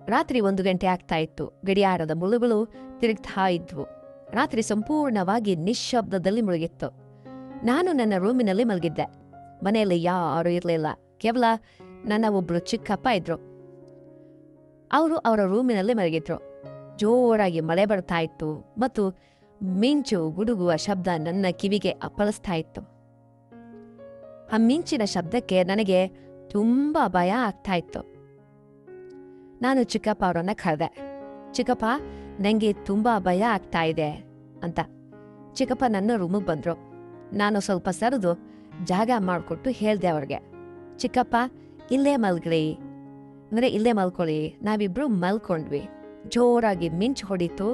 ರಾತ್ರಿ 1 ಗಂಟೆ ಆಗ್ತಾ ಇತ್ತು. ಗಡಿಯಾರದ ಮುಳುಗಳು ತಿರುಗ್ತಾ ಇದ್ವು. ರಾತ್ರಿ ಸಂಪೂರ್ಣವಾಗಿ ನಿಶ್ಶಬ್ದದಲ್ಲಿ ಮುಳುಗಿತ್ತು. ನಾನು ನನ್ನ ರೂಮಿನಲ್ಲಿ ಮಲಗಿದ್ದೆ. ಮನೆಯಲ್ಲಿ ಯಾರೂ ಇರಲಿಲ್ಲ. ಕೇವಲ ನನ್ನ ಒಬ್ರು ಚಿಕ್ಕಪ್ಪ ಇದ್ರು. ಅವರು ಅವರ ರೂಮಿನಲ್ಲಿ ಮಲಗಿದ್ರು. ಜೋರಾಗಿ ಮಳೆ ಬರ್ತಾ ಇತ್ತು ಮತ್ತು ಮಿಂಚು ಗುಡುಗುವ ಶಬ್ದ ನನ್ನ ಕಿವಿಗೆ ಅಪ್ಪಳಿಸ್ತಾ ಇತ್ತು. ಆ ಮಿಂಚಿನ ಶಬ್ದಕ್ಕೆ ನನಗೆ ತುಂಬಾ ಭಯ ಆಗ್ತಾ ಇತ್ತು. ನಾನು ಚಿಕ್ಕಪ್ಪ ಅವರನ್ನ ಕರೆದೆ. ಚಿಕ್ಕಪ್ಪ, ನನಗೆ ತುಂಬಾ ಭಯ ಆಗ್ತಾ ಇದೆ ಅಂತ. ಚಿಕ್ಕಪ್ಪ ನನ್ನ ರೂಮಿಗೆ ಬಂದ್ರು. ನಾನು ಸ್ವಲ್ಪ ಸರಿದು ಜಾಗ ಮಾಡಿಕೊಟ್ಟು ಹೇಳ್ದೆ ಅವ್ರಿಗೆ, ಚಿಕ್ಕಪ್ಪ ಇಲ್ಲೇ ಮಲ್ಗ್ರಿ, ಇಲ್ಲೇ ಮಲ್ಕೊಳ್ಳಿ. ನಾವಿಬ್ರು ಮಲ್ಕೊಂಡ್ವಿ. ಜೋರಾಗಿ ಮಿಂಚು ಹೊಡಿತು.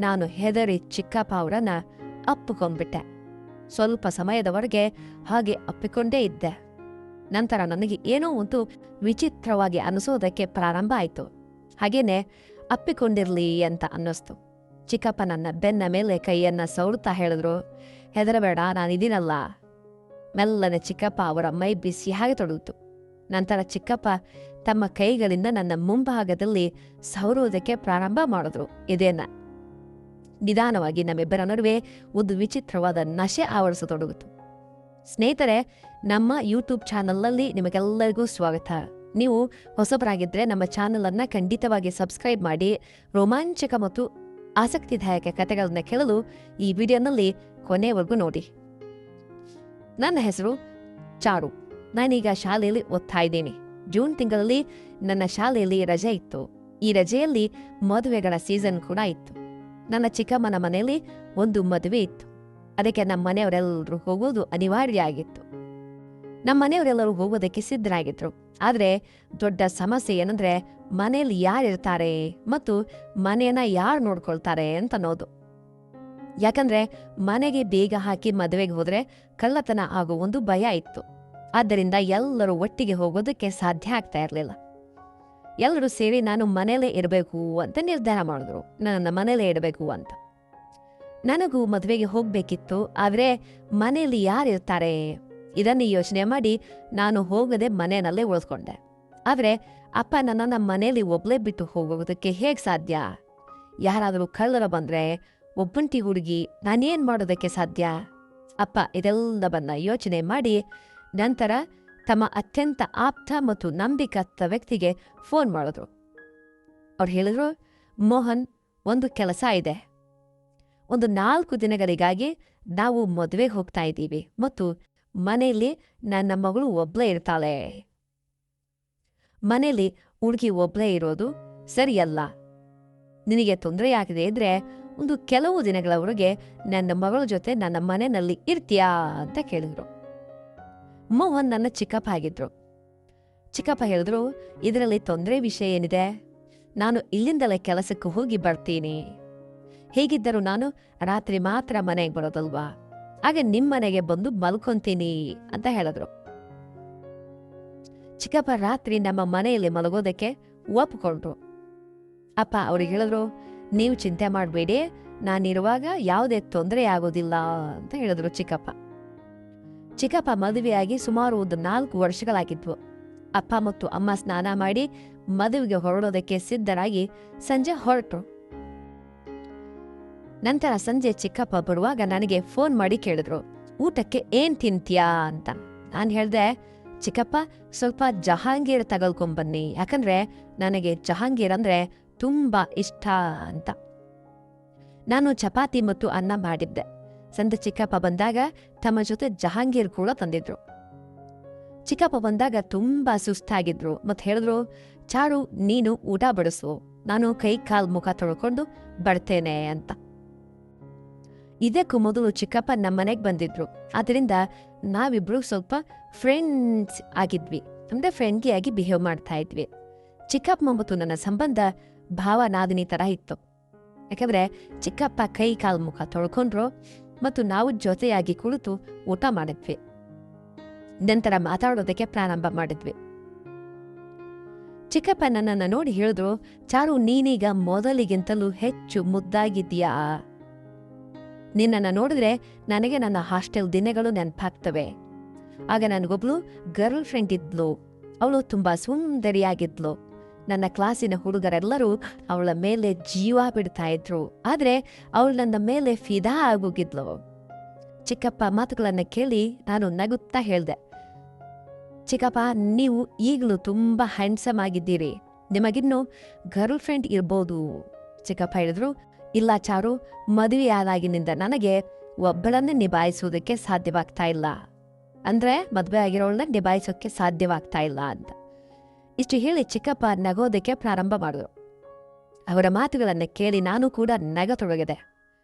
ನಾನು ಹೆದರಿ ಚಿಕ್ಕಪ್ಪ ಅವರನ್ನ ಅಪ್ಪಿಕೊಂಡ್ಬಿಟ್ಟೆ. ಸ್ವಲ್ಪ ಸಮಯದವರೆಗೆ ಹಾಗೆ ಅಪ್ಪಿಕೊಂಡೇ ಇದ್ದೆ. ನಂತರ ನನಗೆ ಏನೋ ಒಂದು ವಿಚಿತ್ರವಾಗಿ ಅನಿಸೋದಕ್ಕೆ ಪ್ರಾರಂಭ ಆಯಿತು. ಹಾಗೇನೆ ಅಪ್ಪಿಕೊಂಡಿರ್ಲಿ ಅಂತ ಅನ್ನಿಸ್ತು. ಚಿಕ್ಕಪ್ಪ ನನ್ನ ಬೆನ್ನ ಮೇಲೆ ಕೈಯನ್ನ ಸವರುತ್ತಾ ಹೇಳಿದ್ರು, ಹೆದರಬೇಡ, ನಾನಿದ್ದೀನಲ್ಲ. ಮೆಲ್ಲನೆ ಚಿಕ್ಕಪ್ಪ ಅವರ ಮೈ ಬಿಸಿ ಹಾಗೆ ತೊಡಗಿತು. ನಂತರ ಚಿಕ್ಕಪ್ಪ ತಮ್ಮ ಕೈಗಳಿಂದ ನನ್ನ ಮುಂಭಾಗದಲ್ಲಿ ಸವರುವುದಕ್ಕೆ ಪ್ರಾರಂಭ ಮಾಡಿದ್ರು. ಇದೇನ ನಿಧಾನವಾಗಿ ನಮ್ಮಿಬ್ಬರ ನಡುವೆ ಒಂದು ವಿಚಿತ್ರವಾದ ನಶೆ ಆವರಿಸತೊಡಗಿತು. ಸ್ನೇಹಿತರೆ, ನಮ್ಮ ಯೂಟ್ಯೂಬ್ ಚಾನಲ್ನಲ್ಲಿ ನಿಮಗೆಲ್ಲರಿಗೂ ಸ್ವಾಗತ. ನೀವು ಹೊಸಬರಾಗಿದ್ದರೆ ನಮ್ಮ ಚಾನಲನ್ನು ಖಂಡಿತವಾಗಿ ಸಬ್ಸ್ಕ್ರೈಬ್ ಮಾಡಿ. ರೋಮಾಂಚಕ ಮತ್ತು ಆಸಕ್ತಿದಾಯಕ ಕಥೆಗಳನ್ನ ಕೇಳಲು ಈ ವಿಡಿಯೋನಲ್ಲಿ ಕೊನೆವರೆಗೂ ನೋಡಿ. ನನ್ನ ಹೆಸರು ಚಾರು. ನಾನೀಗ ಶಾಲೆಯಲ್ಲಿ ಓದ್ತಾ ಇದ್ದೀನಿ. ಜೂನ್ ತಿಂಗಳಲ್ಲಿ ನನ್ನ ಶಾಲೆಯಲ್ಲಿ ರಜೆ ಇತ್ತು. ಈ ರಜೆಯಲ್ಲಿ ಮದುವೆಗಳ ಸೀಸನ್ ಕೂಡ ಇತ್ತು. ನನ್ನ ಚಿಕ್ಕಮ್ಮನ ಮನೆಯಲ್ಲಿ ಒಂದು ಮದುವೆ ಇತ್ತು. ಅದಕ್ಕೆ ನಮ್ಮ ಮನೆಯವರೆಲ್ಲರೂ ಹೋಗೋದು ಅನಿವಾರ್ಯ ಆಗಿತ್ತು. ನಮ್ಮ ಮನೆಯವರೆಲ್ಲರೂ ಹೋಗೋದಕ್ಕೆ ಸಿದ್ಧರಾಗಿದ್ರು. ಆದರೆ ದೊಡ್ಡ ಸಮಸ್ಯೆ ಏನಂದ್ರೆ ಮನೆಯಲ್ಲಿ ಯಾರಿರ್ತಾರೆ ಮತ್ತು ಮನೆಯನ್ನ ಯಾರು ನೋಡ್ಕೊಳ್ತಾರೆ ಅಂತ ಅನ್ನೋದು. ಯಾಕಂದ್ರೆ ಮನೆಗೆ ಬೇಗ ಹಾಕಿ ಮದುವೆಗೆ ಹೋದ್ರೆ ಕಳ್ಳತನ ಆಗೋ ಒಂದು ಭಯ ಇತ್ತು. ಆದ್ದರಿಂದ ಎಲ್ಲರೂ ಒಟ್ಟಿಗೆ ಹೋಗೋದಕ್ಕೆ ಸಾಧ್ಯ ಆಗ್ತಾ ಇರಲಿಲ್ಲ. ಎಲ್ಲರೂ ಸೇರಿ ನಾನು ಮನೇಲೇ ಇರಬೇಕು ಅಂತ ನಿರ್ಧಾರ ಮಾಡಿದ್ರು. ನನ್ನ ಮನೇಲೇ ಇರಬೇಕು ಅಂತ. ನನಗೂ ಮದುವೆಗೆ ಹೋಗ್ಬೇಕಿತ್ತು. ಆದರೆ ಮನೆಯಲ್ಲಿ ಯಾರಿರ್ತಾರೆ ಇದನ್ನು ಯೋಚನೆ ಮಾಡಿ ನಾನು ಹೋಗದೆ ಮನೆಯಲ್ಲೇ ಉಳಿಸ್ಕೊಂಡೆ. ಆದರೆ ಅಪ್ಪ ನನ್ನನ್ನು ಮನೆಯಲ್ಲಿ ಒಬ್ಳೇ ಬಿಟ್ಟು ಹೋಗೋದಕ್ಕೆ ಹೇಗೆ ಸಾಧ್ಯ? ಯಾರಾದರೂ ಕಳ್ಳರ ಬಂದ್ರೆ ಒಬ್ಬಂಟಿ ಹುಡುಗಿ ನಾನೇನ್ ಮಾಡೋದಕ್ಕೆ ಸಾಧ್ಯ? ಅಪ್ಪ ಇದೆಲ್ಲವನ್ನ ಯೋಚನೆ ಮಾಡಿ ನಂತರ ತಮ್ಮ ಅತ್ಯಂತ ಆಪ್ತ ಮತ್ತು ನಂಬಿಕಸ್ಥ ವ್ಯಕ್ತಿಗೆ ಫೋನ್ ಮಾಡಿದ್ರು. ಅವ್ರು ಹೇಳಿದ್ರು, ಮೋಹನ್, ಒಂದು ಕೆಲಸ ಇದೆ. ಒಂದು 4 ದಿನಗಳಿಗಾಗಿ ನಾವು ಮದುವೆಗೆ ಹೋಗ್ತಾ ಇದ್ದೀವಿ ಮತ್ತು ಮನೆಯಲ್ಲಿ ನನ್ನ ಮಗಳು ಒಬ್ಳೇ ಇರ್ತಾಳೆ. ಮನೆಯಲ್ಲಿ ಹುಡುಗಿ ಒಬ್ಳೇ ಇರೋದು ಸರಿಯಲ್ಲ. ನಿನಗೆ ತೊಂದರೆಯಾಗದೆ ಇದ್ರೆ ಒಂದು ಕೆಲವು ದಿನಗಳವರೆಗೆ ನನ್ನ ಮಗಳ ಜೊತೆ ನನ್ನ ಮನೆಯಲ್ಲಿ ಇರ್ತೀಯಾ ಅಂತ ಕೇಳಿದ್ರು. ಮೋಹನ್ ನನ್ನ ಚಿಕ್ಕಪ್ಪ ಆಗಿದ್ರು. ಚಿಕ್ಕಪ್ಪ ಹೇಳಿದ್ರು, ಇದರಲ್ಲಿ ತೊಂದರೆ ವಿಷಯ ಏನಿದೆ? ನಾನು ಇಲ್ಲಿಂದಲೇ ಕೆಲಸಕ್ಕೆ ಹೋಗಿ ಬರ್ತೀನಿ. ಹೇಗಿದ್ದರೂ ನಾನು ರಾತ್ರಿ ಮಾತ್ರ ಮನೆಗೆ ಬರೋದಲ್ವಾ, ಹಾಗೆ ನಿಮ್ಮನೆಗೆ ಬಂದು ಮಲ್ಕೊಂತೀನಿ ಅಂತ ಹೇಳಿದ್ರು. ಚಿಕ್ಕಪ್ಪ ರಾತ್ರಿ ನಮ್ಮ ಮನೆಯಲ್ಲಿ ಮಲಗೋದಕ್ಕೆ ಒಪ್ಕೊಂಡ್ರು. ಅಪ್ಪ ಅವ್ರಿಗೆ ಹೇಳಿದ್ರು, ನೀವು ಚಿಂತೆ ಮಾಡಬೇಡಿ, ನಾನಿರುವಾಗ ಯಾವುದೇ ತೊಂದರೆ ಆಗೋದಿಲ್ಲ ಅಂತ ಹೇಳಿದ್ರು ಚಿಕ್ಕಪ್ಪ. ಚಿಕ್ಕಪ್ಪ ಮದುವೆಯಾಗಿ ಸುಮಾರು ಒಂದು 4 ವರ್ಷಗಳಾಗಿದ್ವು. ಅಪ್ಪ ಮತ್ತು ಅಮ್ಮ ಸ್ನಾನ ಮಾಡಿ ಮದುವೆಗೆ ಹೊರಡೋದಕ್ಕೆ ಸಿದ್ಧರಾಗಿ ಸಂಜೆ ಹೊರಟರು. ನಂತರ ಸಂಜೆ ಚಿಕ್ಕಪ್ಪ ಬರುವಾಗ ನನಗೆ ಫೋನ್ ಮಾಡಿ ಕೇಳಿದ್ರು, ಊಟಕ್ಕೆ ಏನ್ ತಿಂತೀಯಾ ಅಂತ. ನಾನು ಹೇಳ್ದೆ, ಚಿಕ್ಕಪ್ಪ ಸ್ವಲ್ಪ ಜಹಾಂಗೀರ್ ತಗೊಳ್ಕೊಂಬನ್ನಿ, ಯಾಕಂದ್ರೆ ನನಗೆ ಜಹಾಂಗೀರ್ ಅಂದ್ರೆ ತುಂಬಾ ಇಷ್ಟ ಅಂತ. ನಾನು ಚಪಾತಿ ಮತ್ತು ಅನ್ನ ಮಾಡಿದ್ದೆ. ಸಂಜೆ ಚಿಕ್ಕಪ್ಪ ಬಂದಾಗ ತಮ್ಮ ಜೊತೆ ಜಹಾಂಗೀರ್ ಕೂಡ ತಂದಿದ್ರು. ಚಿಕ್ಕಪ್ಪ ಬಂದಾಗ ತುಂಬಾ ಸುಸ್ತಾಗಿದ್ರು ಮತ್ತು ಹೇಳಿದ್ರು, ಚಾರು, ನೀನು ಊಟ ಬಡಿಸು, ನಾನು ಕೈ ಕಾಲು ಮುಖ ತೊಳ್ಕೊಂಡು ಬರ್ತೇನೆ ಅಂತ. ಇದಕ್ಕೂ ಮೊದಲು ಚಿಕ್ಕಪ್ಪ ನಮ್ಮನೆಗೆ ಬಂದಿದ್ರು. ಆದ್ದರಿಂದ ನಾವಿಬ್ರು ಸ್ವಲ್ಪ ಫ್ರೆಂಡ್ಸ್ ಆಗಿದ್ವಿ, ಅಂದ್ರೆ ಫ್ರೆಂಡ್ಲಿ ಆಗಿ ಬಿಹೇವ್ ಮಾಡ್ತಾ ಇದ್ವಿ. ಚಿಕ್ಕಪ್ಪ ಮತ್ತು ನನ್ನ ಸಂಬಂಧ ಭಾವನಾದಿನಿ ತರ ಇತ್ತು. ಯಾಕಂದ್ರೆ ಚಿಕ್ಕಪ್ಪ ಕೈ ಕಾಲು ಮುಖ ತೊಳ್ಕೊಂಡ್ರು ಮತ್ತು ನಾವು ಜೊತೆಯಾಗಿ ಕುಳಿತು ಊಟ ಮಾಡಿದ್ವಿ. ನಂತರ ಮಾತಾಡೋದಕ್ಕೆ ಪ್ರಾರಂಭ ಮಾಡಿದ್ವಿ. ಚಿಕ್ಕಪ್ಪ ನನ್ನನ್ನು ನೋಡಿ ಹೇಳಿದ್ರು, ಚಾರು, ನೀನೀಗ ಮೊದಲಿಗಿಂತಲೂ ಹೆಚ್ಚು ಮುದ್ದಾಗಿದ್ದೀಯಾ. ನಿನ್ನನ್ನು ನೋಡಿದ್ರೆ ನನಗೆ ನನ್ನ ಹಾಸ್ಟೆಲ್ ದಿನಗಳು ನೆನಪಾಗ್ತವೆ. ಆಗ ನನಗೊಬ್ಳು ಗರ್ಲ್ ಫ್ರೆಂಡ್ ಇದ್ಲು. ಅವಳು ತುಂಬಾ ಸುಂದರಿಯಾಗಿದ್ಲು. ನನ್ನ ಕ್ಲಾಸಿನ ಹುಡುಗರೆಲ್ಲರೂ ಅವಳ ಮೇಲೆ ಜೀವ ಬಿಡ್ತಾ ಇದ್ರು. ಆದ್ರೆ ಅವಳು ನನ್ನ ಮೇಲೆ ಫಿದಾ ಆಗೋಗಿದ್ಲು. ಚಿಕ್ಕಪ್ಪ ಮಾತುಗಳನ್ನ ಕೇಳಿ ನಾನು ನಗುತ್ತಾ ಹೇಳ್ದೆ, ಚಿಕ್ಕಪ್ಪ, ನೀವು ಈಗಲೂ ತುಂಬಾ ಹ್ಯಾಂಡ್ಸಮ್ ಆಗಿದ್ದೀರಿ. ನಿಮಗಿನ್ನೂ ಗರ್ಲ್ ಫ್ರೆಂಡ್ ಇರ್ಬೋದು. ಚಿಕ್ಕಪ್ಪ ಹೇಳಿದ್ರು, ಇಲ್ಲ ಚಾರು, ಮದುವೆಯಾದಾಗಿನಿಂದ ನನಗೆ ಒಬ್ಬಳನ್ನೇ ನಿಭಾಯಿಸೋದಕ್ಕೆ ಸಾಧ್ಯವಾಗ್ತಾ ಇಲ್ಲ. ಅಂದ್ರೆ ಮದುವೆ ಆಗಿರೋಳನ್ನ ನಿಭಾಯಿಸೋಕ್ಕೆ ಸಾಧ್ಯವಾಗ್ತಾ ಇಲ್ಲ ಅಂತ. ಇಷ್ಟು ಹೇಳಿ ಚಿಕ್ಕಪ್ಪ ನಗೋದಕ್ಕೆ ಪ್ರಾರಂಭ ಮಾಡಿದ್ರು. ಅವರ ಮಾತುಗಳನ್ನು ಕೇಳಿ ನಾನು ಕೂಡ ನಗತೊಡಗಿದೆ.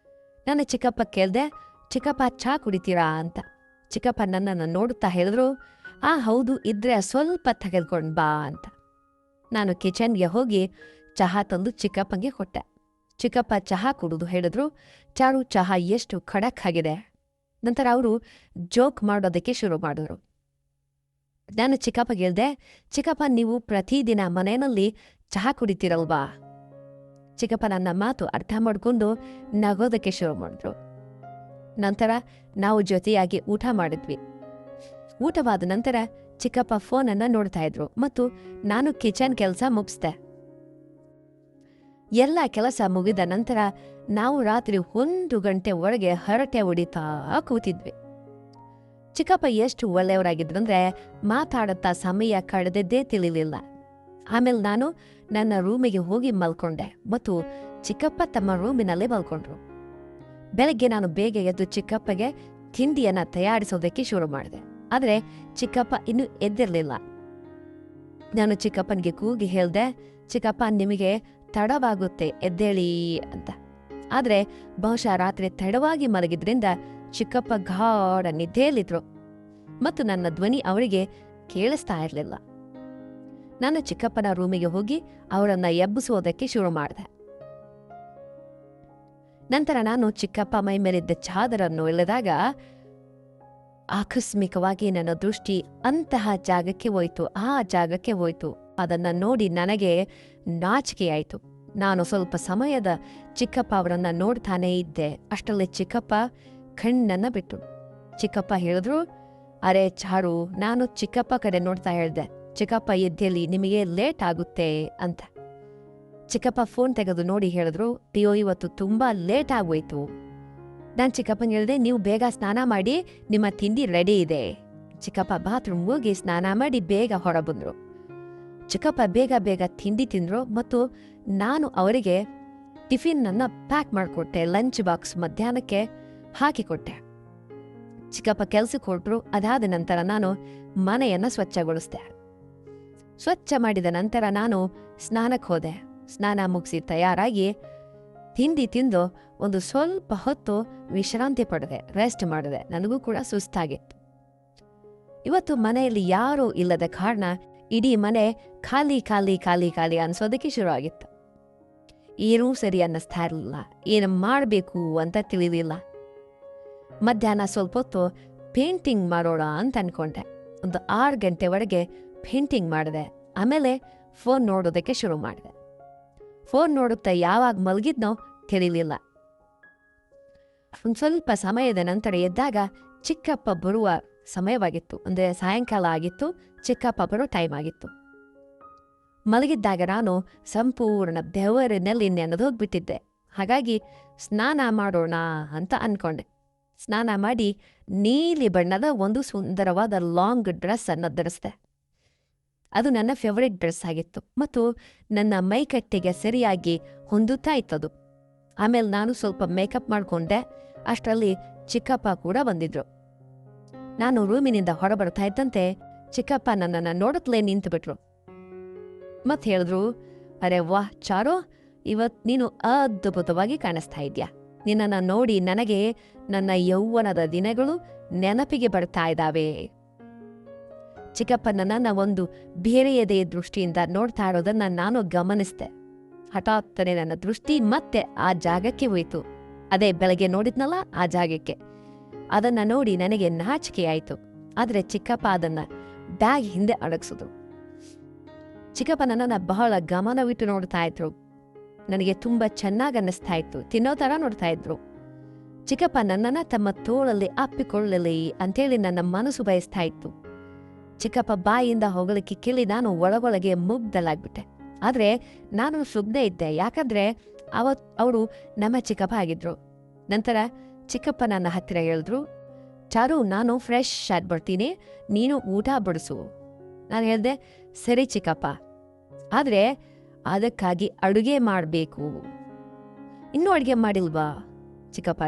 ನಾನು ಚಿಕ್ಕಪ್ಪ ಕೇಳ್ದೆ, ಚಿಕ್ಕಪ್ಪ ಚಹಾ ಕುಡಿತೀರಾ ಅಂತ. ಚಿಕ್ಕಪ್ಪ ನನ್ನನ್ನು ನೋಡುತ್ತಾ ಹೇಳಿದ್ರು, ಹೌದು, ಇದ್ರೆ ಸ್ವಲ್ಪ ತೆಗೆದುಕೊಂಡು ಬಾ ಅಂತ. ನಾನು ಕಿಚನ್ಗೆ ಹೋಗಿ ಚಹಾ ತಂದು ಚಿಕ್ಕಪ್ಪಂಗೆ ಕೊಟ್ಟೆ. ಚಿಕ್ಕಪ್ಪ ಚಹಾ ಕುಡಿದು ಹೇಳಿದ್ರು, ಚಾರು, ಚಹಾ ಎಷ್ಟು ಖಡಕ್ ಆಗಿದೆ. ನಂತರ ಅವರು ಜೋಕ್ ಮಾಡೋದಕ್ಕೆ ಶುರು ಮಾಡಿದ್ರು. ನಾನು ಚಿಕ್ಕಪ್ಪಗೆ ಹೇಳ್ದೆ, ಚಿಕ್ಕಪ್ಪ, ನೀವು ಪ್ರತಿದಿನ ಮನೆಯಲ್ಲಿ ಚಹಾ ಕುಡಿತೀರಲ್ವಾ? ಚಿಕ್ಕಪ್ಪ ನನ್ನ ಮಾತು ಅರ್ಥ ಮಾಡಿಕೊಂಡು ನಗೋದಕ್ಕೆ ಶುರು ಮಾಡಿದ್ರು. ನಂತರ ನಾವು ಜೊತೆಯಾಗಿ ಊಟ ಮಾಡಿದ್ವಿ. ಊಟವಾದ ನಂತರ ಚಿಕ್ಕಪ್ಪ ಫೋನನ್ನು ನೋಡ್ತಾ ಇದ್ರು ಮತ್ತು ನಾನು ಕಿಚನ್ ಕೆಲಸ ಮುಗಿಸ್ದೆ. ಎಲ್ಲ ಕೆಲಸ ಮುಗಿದ ನಂತರ ನಾವು ರಾತ್ರಿ 1 ಗಂಟೆ ಒಳಗೆ ಹರಟೆ ಹೊಡಿತಾ ಕೂತಿದ್ವಿ. ಚಿಕ್ಕಪ್ಪ ಎಷ್ಟು ಒಳ್ಳೆಯವರಾಗಿದ್ರಂದ್ರೆ ಮಾತಾಡುತ್ತಾ ಸಮಯ ಕಳೆದದ್ದೇ ತಿಳಿಲಿಲ್ಲ. ಆಮೇಲೆ ನಾನು ನನ್ನ ರೂಮಿಗೆ ಹೋಗಿ ಮಲ್ಕೊಂಡೆ ಮತ್ತು ಚಿಕ್ಕಪ್ಪ ತಮ್ಮ ರೂಮಿನಲ್ಲೇ ಮಲ್ಕೊಂಡ್ರು. ಬೆಳಗ್ಗೆ ನಾನು ಬೇಗ ಎದ್ದು ಚಿಕ್ಕಪ್ಪಗೆ ತಿಂಡಿಯನ್ನ ತಯಾರಿಸೋದಕ್ಕೆ ಶುರು ಮಾಡಿದೆ. ಆದರೆ ಚಿಕ್ಕಪ್ಪ ಇನ್ನೂ ಎದ್ದಿರಲಿಲ್ಲ. ನಾನು ಚಿಕ್ಕಪ್ಪನಿಗೆ ಕೂಗಿ ಹೇಳ್ದೆ, ಚಿಕ್ಕಪ್ಪ, ನಿಮಗೆ ತಡವಾಗುತ್ತೆ, ಎದ್ದೇಳಿ ಅಂತ. ಆದ್ರೆ ಬಹುಶಃ ರಾತ್ರಿ ತಡವಾಗಿ ಮಲಗಿದ್ರಿಂದ ಚಿಕ್ಕಪ್ಪ ಗಾಢ ನಿದ್ದೆಯಲ್ಲಿದ್ರು ಮತ್ತು ನನ್ನ ಧ್ವನಿ ಅವರಿಗೆ ಕೇಳಿಸ್ತಾ ಇರಲಿಲ್ಲ. ನಾನು ಚಿಕ್ಕಪ್ಪನ ರೂಮಿಗೆ ಹೋಗಿ ಅವರನ್ನ ಎಬ್ಬಿಸೋದಕ್ಕೆ ಶುರು ಮಾಡಿದೆ. ನಂತರ ನಾನು ಚಿಕ್ಕಪ್ಪ ಮೈ ಮೇಲಿದ್ದ ಚಾದರನ್ನು ಎಳೆದಾಗ ಆಕಸ್ಮಿಕವಾಗಿ ನನ್ನ ದೃಷ್ಟಿ ಅಂತಹ ಜಾಗಕ್ಕೆ ಹೋಯ್ತು. ಆ ಜಾಗಕ್ಕೆ ಹೋಯ್ತು. ಅದನ್ನ ನೋಡಿ ನನಗೆ ನಾಚಿಕೆಯಾಯಿತು. ನಾನು ಸ್ವಲ್ಪ ಸಮಯದ ಚಿಕ್ಕಪ್ಪ ಅವರನ್ನ ನೋಡ್ತಾನೇ ಇದ್ದೆ. ಅಷ್ಟರಲ್ಲಿ ಚಿಕ್ಕಪ್ಪ ಕಣ್ಣನ್ನ ಬಿಟ್ಟು ಚಿಕ್ಕಪ್ಪ ಹೇಳಿದ್ರು, ಅರೆ ಚಾರು, ನಾನು ಚಿಕ್ಕಪ್ಪ ಕಡೆ ನೋಡ್ತಾ ಹೇಳ್ದೆ, ಚಿಕ್ಕಪ್ಪ ಎದ್ದೇಳಿ, ನಿಮಗೆ ಲೇಟ್ ಆಗುತ್ತೆ ಅಂತ. ಚಿಕ್ಕಪ್ಪ ಫೋನ್ ತೆಗೆದು ನೋಡಿ ಹೇಳಿದ್ರು, ಅಯ್ಯೋ, ಇವತ್ತು ತುಂಬಾ ಲೇಟ್ ಆಗೋಯ್ತು. ನಾನು ಚಿಕ್ಕಪ್ಪನ ಹೇಳಿದೆ, ನೀವು ಬೇಗ ಸ್ನಾನ ಮಾಡಿ, ನಿಮ್ಮ ತಿಂಡಿ ರೆಡಿ ಇದೆ. ಚಿಕ್ಕಪ್ಪ ಬಾತ್ರೂಮ್ ಹೋಗಿ ಸ್ನಾನ ಮಾಡಿ ಬೇಗ ಹೊರಬಂದ್ರು. ಚಿಕ್ಕಪ್ಪ ಬೇಗ ಬೇಗ ತಿಂಡಿ ತಿಂದ್ರು ಮತ್ತು ನಾನು ಅವರಿಗೆ ಟಿಫಿನ್ನನ್ನ ಪ್ಯಾಕ್ ಮಾಡಿಕೊಟ್ಟೆ. ಲಂಚ್ ಬಾಕ್ಸ್ ಮಧ್ಯಾಹ್ನಕ್ಕೆ ಹಾಕಿಕೊಟ್ಟೆ. ಚಿಕ್ಕಪ್ಪ ಕೆಲ್ಸಕ್ಕೆ ಹೊರಟ್ರು. ಅದಾದ ನಂತರ ನಾನು ಮನೆಯನ್ನ ಸ್ವಚ್ಛಗೊಳಿಸ್ದೆ. ಸ್ವಚ್ಛ ಮಾಡಿದ ನಂತರ ನಾನು ಸ್ನಾನಕ್ಕೆ ಹೋದೆ. ಸ್ನಾನ ಮುಗಿಸಿ ತಯಾರಾಗಿ ತಿಂಡಿ ತಿಂದು ಒಂದು ಸ್ವಲ್ಪ ಹೊತ್ತು ವಿಶ್ರಾಂತಿ ಪಡೆದೆ, ರೆಸ್ಟ್ ಮಾಡಿದೆ. ನನಗೂ ಕೂಡ ಸುಸ್ತಾಗಿತ್ತು. ಇವತ್ತು ಮನೆಯಲ್ಲಿ ಯಾರೂ ಇಲ್ಲದ ಕಾರಣ ಇಡೀ ಮನೆ ಖಾಲಿ ಖಾಲಿ ಖಾಲಿ ಖಾಲಿ ಅನ್ಸೋದಕ್ಕೆ ಶುರು ಆಗಿತ್ತು. ಏನೂ ಸರಿ ಅನ್ನಿಸ್ತಾ ಇರಲಿಲ್ಲ. ಏನು ಮಾಡಬೇಕು ಅಂತ ತಿಳಿಲಿಲ್ಲ. ಮಧ್ಯಾಹ್ನ ಸ್ವಲ್ಪ ಹೊತ್ತು ಪೇಂಟಿಂಗ್ ಮಾಡೋಣ ಅಂತ ಅನ್ಕೊಂಡೆ. ಒಂದು 6 ಗಂಟೆವರೆಗೆ ಪೇಂಟಿಂಗ್ ಮಾಡಿದೆ. ಆಮೇಲೆ ಫೋನ್ ನೋಡೋದಕ್ಕೆ ಶುರು ಮಾಡಿದೆ. ಫೋನ್ ನೋಡುತ್ತಾ ಯಾವಾಗ ಮಲಗಿದ್ನೋ ತಿಳಿಲಿಲ್ಲ. ಒಂದು ಸ್ವಲ್ಪ ಸಮಯದ ನಂತರ ಎದ್ದಾಗ ಚಿಕ್ಕಪ್ಪ ಬರುವ ಸಮಯವಾಗಿತ್ತು. ಅಂದರೆ ಸಾಯಂಕಾಲ ಆಗಿತ್ತು. ಚಿಕ್ಕಪ್ಪ ಬರೋ ಟೈಮ್ ಆಗಿತ್ತು. ಮಲಗಿದ್ದಾಗ ನಾನು ಸಂಪೂರ್ಣ ಬೆವರಿನಲ್ಲಿ ನೆನೆದೋಗ್ಬಿಟ್ಟಿದ್ದೆ. ಹಾಗಾಗಿ ಸ್ನಾನ ಮಾಡೋಣ ಅಂತ ಅನ್ಕೊಂಡೆ. ಸ್ನಾನ ಮಾಡಿ ನೀಲಿ ಬಣ್ಣದ ಒಂದು ಸುಂದರವಾದ ಲಾಂಗ್ ಡ್ರೆಸ್ ಅನ್ನು ಧರಿಸಿದೆ. ಅದು ನನ್ನ ಫೇವರಿಟ್ ಡ್ರೆಸ್ ಆಗಿತ್ತು ಮತ್ತು ನನ್ನ ಮೈಕಟ್ಟಿಗೆ ಸರಿಯಾಗಿ ಹೊಂದುತ್ತಾ ಇತ್ತದು. ಆಮೇಲೆ ನಾನು ಸ್ವಲ್ಪ ಮೇಕಪ್ ಮಾಡಿಕೊಂಡೆ. ಅಷ್ಟರಲ್ಲಿ ಚಿಕ್ಕಪ್ಪ ಕೂಡ ಬಂದಿದ್ರು. ನಾನು ರೂಮಿನಿಂದ ಹೊರಬರ್ತಾ ಇದ್ದಂತೆ ಚಿಕ್ಕಪ್ಪ ನನ್ನನ್ನು ನೋಡುತ್ತಲೇ ನಿಂತುಬಿಟ್ರು. ಮತ್ತೆ ಹೇಳಿದ್ರು, ಅರೆ ವಾಹ್ ಚಾರು, ಇವತ್ತು ನೀನು ಅದ್ಭುತವಾಗಿ ಕಾಣಿಸ್ತಾ ಇದ್ಯಾ. ನಿನ್ನನ್ನು ನೋಡಿ ನನಗೆ ನನ್ನ ಯೌವನದ ದಿನಗಳು ನೆನಪಿಗೆ ಬರ್ತಾ ಇದ್ದಾವೆ. ಚಿಕ್ಕಪ್ಪ ನನ್ನನ್ನು ಒಂದು ಬೇರೆಯದೇ ದೃಷ್ಟಿಯಿಂದ ನೋಡ್ತಾ ಇರೋದನ್ನ ನಾನು ಗಮನಿಸಿದೆ. ಹಠಾತ್ತನೆ ನನ್ನ ದೃಷ್ಟಿ ಮತ್ತೆ ಆ ಜಾಗಕ್ಕೆ ಹೋಯಿತು. ಅದೇ ಬೆಳಗ್ಗೆ ನೋಡಿದ್ನಲ್ಲ, ಆ ಜಾಗಕ್ಕೆ. ಅದನ್ನ ನೋಡಿ ನನಗೆ ನಾಚಿಕೆಯಾಯಿತು. ಆದರೆ ಚಿಕ್ಕಪ್ಪ ಅದನ್ನ ಬ್ಯಾಗ್ ಹಿಂದೆ ಅಡಗಿಸಿದ್ರು. ಚಿಕ್ಕಪ್ಪ ನನ್ನನ್ನು ಬಹಳ ಗಮನವಿಟ್ಟು ನೋಡ್ತಾ ಇದ್ರು. ನನಗೆ ತುಂಬಾ ಚೆನ್ನಾಗಿ ಅನ್ನಿಸ್ತಾ ಇತ್ತು. ತಿನ್ನೋ ಥರ ನೋಡ್ತಾ ಇದ್ರು. ಚಿಕ್ಕಪ್ಪ ನನ್ನನ್ನು ತಮ್ಮ ತೋಳಲ್ಲಿ ಅಪ್ಪಿಕೊಳ್ಳಲಿ ಅಂತೇಳಿ ನನ್ನ ಮನಸ್ಸು ಬಯಸ್ತಾ ಇತ್ತು. ಚಿಕ್ಕಪ್ಪ ಬಾಯಿಯಿಂದ ಹೊಗಳಿಕೆ ಕೇಳಿ ನಾನು ಒಳಗೊಳಗೆ ಮುಗ್ಧಲಾಗ್ಬಿಟ್ಟೆ. ಆದರೆ ನಾನು ಸುಮ್ಮನೆ ಇದ್ದೆ, ಯಾಕಂದರೆ ಅವರು ನಮ್ಮ ಚಿಕ್ಕಪ್ಪ ಆಗಿದ್ರು. ನಂತರ ಚಿಕ್ಕಪ್ಪ ನನ್ನ ಹತ್ತಿರ ಹೇಳಿದ್ರು, ಚಾರು, ನಾನು ಫ್ರೆಶ್ ಆಗಿ ಬರ್ತೀನಿ, ನೀನು ಊಟ ಬಡಿಸು. ನಾನು ಹೇಳಿದೆ, ಸರಿ ಚಿಕ್ಕಪ್ಪ, ಆದರೆ ಅದಕ್ಕಾಗಿ ಅಡುಗೆ ಮಾಡಬೇಕು. ಇನ್ನೂ ಅಡುಗೆ ಮಾಡಿಲ್ವಾ? ಚಿಕ್ಕಪ್ಪ,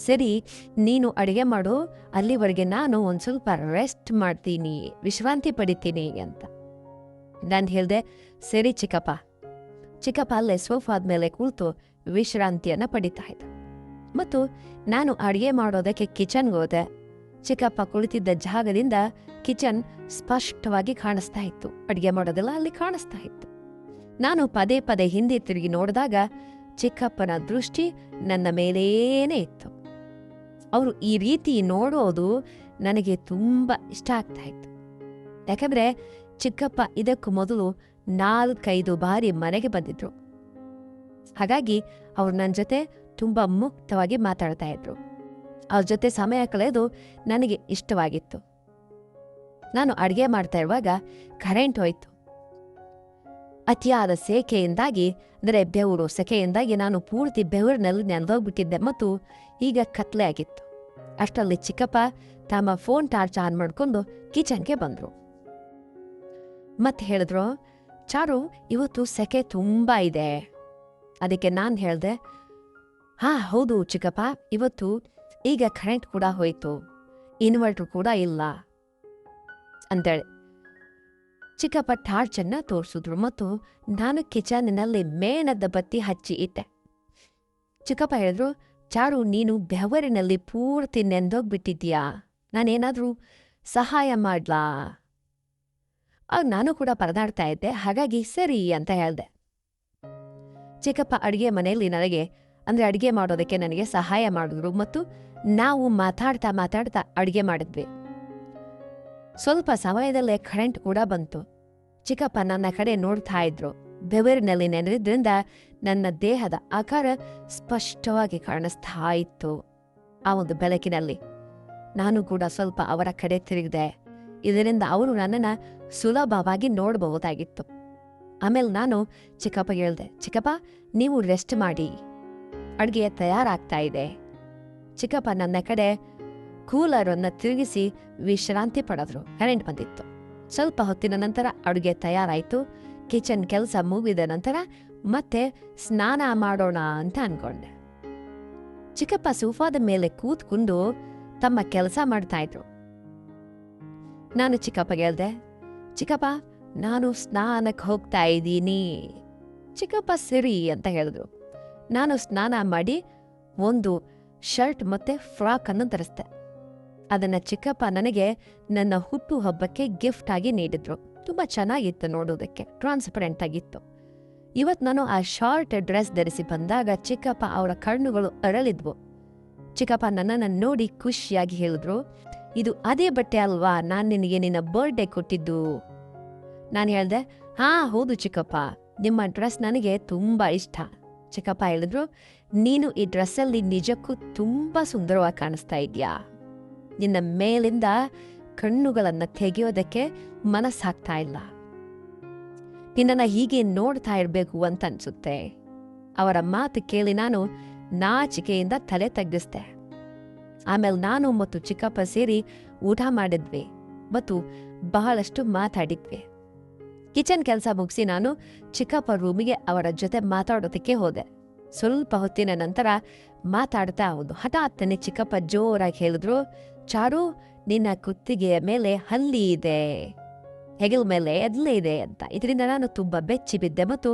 ಸರಿ, ನೀನು ಅಡುಗೆ ಮಾಡು, ಅಲ್ಲಿವರೆಗೆ ನಾನು ಒಂದು ಸ್ವಲ್ಪ ರೆಸ್ಟ್ ಮಾಡ್ತೀನಿ, ವಿಶ್ರಾಂತಿ ಪಡಿತೀನಿ ಅಂತ ನಾನು ಹೇಳಿದೆ. ಸರಿ ಚಿಕ್ಕಪ್ಪ. ಚಿಕ್ಕಪ್ಪ ಅಲ್ಲೇ ಸೋಫಾದ ಮೇಲೆ ಕೂತು ವಿಶ್ರಾಂತಿಯನ್ನು ಪಡಿತಾ ಇದ್ದ. ಮತ್ತು ನಾನು ಅಡುಗೆ ಮಾಡೋದಕ್ಕೆ ಕಿಚನ್ಗೆ ಹೋದೆ. ಚಿಕ್ಕಪ್ಪ ಕುಳಿತಿದ್ದ ಜಾಗದಿಂದ ಕಿಚನ್ ಸ್ಪಷ್ಟವಾಗಿ ಕಾಣಿಸ್ತಾ ಇತ್ತು. ಅಡುಗೆ ಮಾಡೋದೆಲ್ಲ ಅಲ್ಲಿ ಕಾಣಿಸ್ತಾ ಇತ್ತು. ನಾನು ಪದೇ ಪದೇ ಹಿಂದೆ ತಿರುಗಿ ನೋಡಿದಾಗ ಚಿಕ್ಕಪ್ಪನ ದೃಷ್ಟಿ ನನ್ನ ಮೇಲೇನೇ ಇತ್ತು. ಅವರು ಈ ರೀತಿ ನೋಡೋದು ನನಗೆ ತುಂಬ ಇಷ್ಟ ಆಗ್ತಾ ಇತ್ತು. ಯಾಕಂದರೆ ಚಿಕ್ಕಪ್ಪ ಇದಕ್ಕೂ ಮೊದಲು 4-5 ಬಾರಿ ಮನೆಗೆ ಬಂದಿದ್ರು. ಹಾಗಾಗಿ ಅವರು ನನ್ನ ಜೊತೆ ತುಂಬ ಮುಕ್ತವಾಗಿ ಮಾತಾಡ್ತಾ ಇದ್ರು. ಅವ್ರ ಜೊತೆ ಸಮಯ ಕಳೆದು ನನಗೆ ಇಷ್ಟವಾಗಿತ್ತು. ನಾನು ಅಡುಗೆ ಮಾಡ್ತಾ ಇರುವಾಗ ಕರೆಂಟ್ ಹೋಯ್ತು. ಅತಿಯಾದ ಸೆಕೆಯಿಂದಾಗಿ, ಅಂದರೆ ಸೆಕೆಯಿಂದಾಗಿ ನಾನು ಪೂರ್ತಿ ಬೆವರಿನಲ್ಲಿ ನೆನೆದೋಗ್ಬಿಟ್ಟಿದ್ದೆ ಮತ್ತು ಈಗ ಕತ್ಲೆ ಆಗಿತ್ತು. ಅಷ್ಟರಲ್ಲಿ ಚಿಕ್ಕಪ್ಪ ತಮ್ಮ ಫೋನ್ ಟಾರ್ಚ್ ಆನ್ ಮಾಡಿಕೊಂಡು ಕಿಚನ್ಗೆ ಬಂದರು. ಮತ್ತೆ ಹೇಳಿದ್ರು, ಚಾರು, ಇವತ್ತು ಸೆಕೆ ತುಂಬ ಇದೆ. ಅದಕ್ಕೆ ನಾನು ಹೇಳಿದೆ, ಹೌದು ಚಿಕ್ಕಪ್ಪ, ಇವತ್ತು ಈಗ ಕರೆಂಟ್ ಕೂಡ ಹೋಯ್ತು, ಇನ್ವರ್ಟರ್ ಕೂಡ ಇಲ್ಲ ಅಂತೇಳಿ ಚಿಕ್ಕಪ್ಪ ಟಾರ್ಚನ್ನು ತೋರಿಸಿದ್ರು ಮತ್ತು ನಾನು ಕಿಚನ್ನಲ್ಲಿ ಮೇಣದ ಬತ್ತಿ ಹಚ್ಚಿ ಇಟ್ಟೆ. ಚಿಕ್ಕಪ್ಪ ಹೇಳಿದ್ರು, ಚಾರು, ನೀನು ಬೆವರಿನಲ್ಲಿ ಪೂರ್ತಿ ನೆಂದೋಗ್ಬಿಟ್ಟಿದ್ಯಾ, ನಾನೇನಾದರೂ ಸಹಾಯ ಮಾಡ್ಲಾ? ಆಗ ನಾನು ಕೂಡ ಪರದಾಡ್ತಾ ಇದ್ದೆ. ಹಾಗಾಗಿ ಸರಿ ಅಂತ ಹೇಳಿದೆ. ಚಿಕ್ಕಪ್ಪ ಅಡುಗೆ ಮನೆಯಲ್ಲಿ ಅಡುಗೆ ಮಾಡೋದಕ್ಕೆ ನನಗೆ ಸಹಾಯ ಮಾಡಿದ್ರು ಮತ್ತು ನಾವು ಮಾತಾಡ್ತಾ ಅಡುಗೆ ಮಾಡಿದ್ವಿ. ಸ್ವಲ್ಪ ಸಮಯದಲ್ಲೇ ಕರೆಂಟ್ ಕೂಡ ಬಂತು. ಚಿಕ್ಕಪ್ಪ ನನ್ನ ಕಡೆ ನೋಡ್ತಾ ಇದ್ರು. ಬೆವರಿನಲ್ಲಿ ನೆನೆದ್ರಿಂದ ನನ್ನ ದೇಹದ ಆಕಾರ ಸ್ಪಷ್ಟವಾಗಿ ಕಾಣಿಸ್ತಾ ಇತ್ತು ಆ ಒಂದು ಬೆಳಕಿನಲ್ಲಿ. ನಾನು ಕೂಡ ಸ್ವಲ್ಪ ಅವರ ಕಡೆ ತಿರುಗಿದೆ. ಇದರಿಂದ ಅವರು ನನ್ನನ್ನು ಸುಲಭವಾಗಿ ನೋಡಬಹುದಾಗಿತ್ತು. ಆಮೇಲೆ ನಾನು ಚಿಕ್ಕಪ್ಪ ಹೇಳಿದೆ, ಚಿಕ್ಕಪ್ಪ, ನೀವು ರೆಸ್ಟ್ ಮಾಡಿ, ಅಡುಗೆ ತಯಾರಾಗ್ತಾ ಇದೆ. ಚಿಕ್ಕಪ್ಪ ನನ್ನ ಕಡೆ ಕೂಲರನ್ನು ತಿರುಗಿಸಿ ವಿಶ್ರಾಂತಿ ಪಡೆದ್ರು. ಕರೆಂಟ್ ಬಂದಿತ್ತು. ಸ್ವಲ್ಪ ಹೊತ್ತಿನ ನಂತರ ಅಡುಗೆ ತಯಾರಾಯಿತು. ಕಿಚನ್ ಕೆಲಸ ಮುಗಿದ ನಂತರ ಮತ್ತೆ ಸ್ನಾನ ಮಾಡೋಣ ಅಂತ ಅನ್ಕೊಂಡೆ. ಚಿಕ್ಕಪ್ಪ ಸೋಫಾದ ಮೇಲೆ ಕೂತ್ಕೊಂಡು ತಮ್ಮ ಕೆಲಸ ಮಾಡ್ತಾ ಇದ್ರು. ನಾನು ಚಿಕ್ಕಪ್ಪಗೆ ಹೇಳ್ದೆ, ಚಿಕ್ಕಪ್ಪ, ನಾನು ಸ್ನಾನಕ್ಕೆ ಹೋಗ್ತಾ ಇದ್ದೀನಿ. ಚಿಕ್ಕಪ್ಪ ಸರಿ ಅಂತ ಹೇಳಿದ್ರು. ನಾನು ಸ್ನಾನ ಮಾಡಿ ಒಂದು ಶರ್ಟ್ ಮತ್ತೆ ಫ್ರಾಕ್ ಅನ್ನು ಧರಿಸ್ದೆ. ಅದನ್ನು ಚಿಕ್ಕಪ್ಪ ನನಗೆ ನನ್ನ ಹುಟ್ಟುಹಬ್ಬಕ್ಕೆ ಗಿಫ್ಟ್ ಆಗಿ ನೀಡಿದ್ರು. ತುಂಬ ಚೆನ್ನಾಗಿತ್ತು, ನೋಡೋದಕ್ಕೆ ಟ್ರಾನ್ಸ್ಪರೆಂಟ್ ಆಗಿತ್ತು. ಇವತ್ತು ನಾನು ಆ ಶಾರ್ಟ್ ಡ್ರೆಸ್ ಧರಿಸಿ ಬಂದಾಗ ಚಿಕ್ಕಪ್ಪ ಅವರ ಕಣ್ಣುಗಳು ಅರಳಿದ್ವು. ಚಿಕ್ಕಪ್ಪ ನನ್ನನ್ನು ನೋಡಿ ಖುಷಿಯಾಗಿ ಹೇಳಿದ್ರು, ಇದು ಅದೇ ಬಟ್ಟೆ ಅಲ್ವಾ ನಾನು ನಿನಗೆ ನಿನ್ನ ಬರ್ಡೇ ಕೊಟ್ಟಿದ್ದು? ನಾನು ಹೇಳ್ದೆ, ಹೌದು ಚಿಕ್ಕಪ್ಪ, ನಿಮ್ಮ ಡ್ರೆಸ್ ನನಗೆ ತುಂಬ ಇಷ್ಟ. ಚಿಕ್ಕಪ್ಪ ಹೇಳಿದ್ರು, ನೀನು ಈ ಡ್ರೆಸ್ಸಲ್ಲಿ ನಿಜಕ್ಕೂ ತುಂಬ ಸುಂದರವಾಗಿ ಕಾಣಿಸ್ತಾ ಇದೆಯಾ. ನಿನ್ನ ಮೇಲಿಂದ ಕಣ್ಣುಗಳನ್ನು ತೆಗೆಯೋದಕ್ಕೆ ಮನಸ್ಸಾಗ್ತಾ ಇಲ್ಲ. ನಿನ್ನನ್ನು ಹೀಗೆ ನೋಡ್ತಾ ಇರಬೇಕು ಅಂತ ಅನ್ಸುತ್ತೆ. ಅವರ ಮಾತು ಕೇಳಿ ನಾನು ನಾಚಿಕೆಯಿಂದ ತಲೆ ತಗ್ಗಿಸ್ದೆ. ಆಮೇಲೆ ನಾನು ಮತ್ತು ಚಿಕ್ಕಪ್ಪ ಸೇರಿ ಊಟ ಮಾಡಿದ್ವಿ ಮತ್ತು ಬಹಳಷ್ಟು ಮಾತಾಡಿದ್ವಿ. ಕಿಚನ್ ಕೆಲಸ ಮುಗಿಸಿ ನಾನು ಚಿಕ್ಕಪ್ಪ ರೂಮಿಗೆ ಅವರ ಜೊತೆ ಮಾತಾಡೋದಕ್ಕೆ ಹೋದೆ. ಸ್ವಲ್ಪ ಹೊತ್ತಿನ ನಂತರ ಮಾತಾಡ್ತಾ ಹಠಾತ್ತನೆ ಚಿಕ್ಕಪ್ಪ ಜೋರಾಗಿ ಹೇಳಿದ್ರು, ಚಾರು, ನಿನ್ನ ಕುತ್ತಿಗೆಯ ಮೇಲೆ ಹಲ್ಲಿ ಇದೆ, ಹೆಗಲ ಮೇಲೆ ಎದ್ಲೆ ಇದೆ ಅಂತ. ಇದರಿಂದ ನಾನು ತುಂಬ ಬೆಚ್ಚಿ ಬಿದ್ದೆ ಮತ್ತು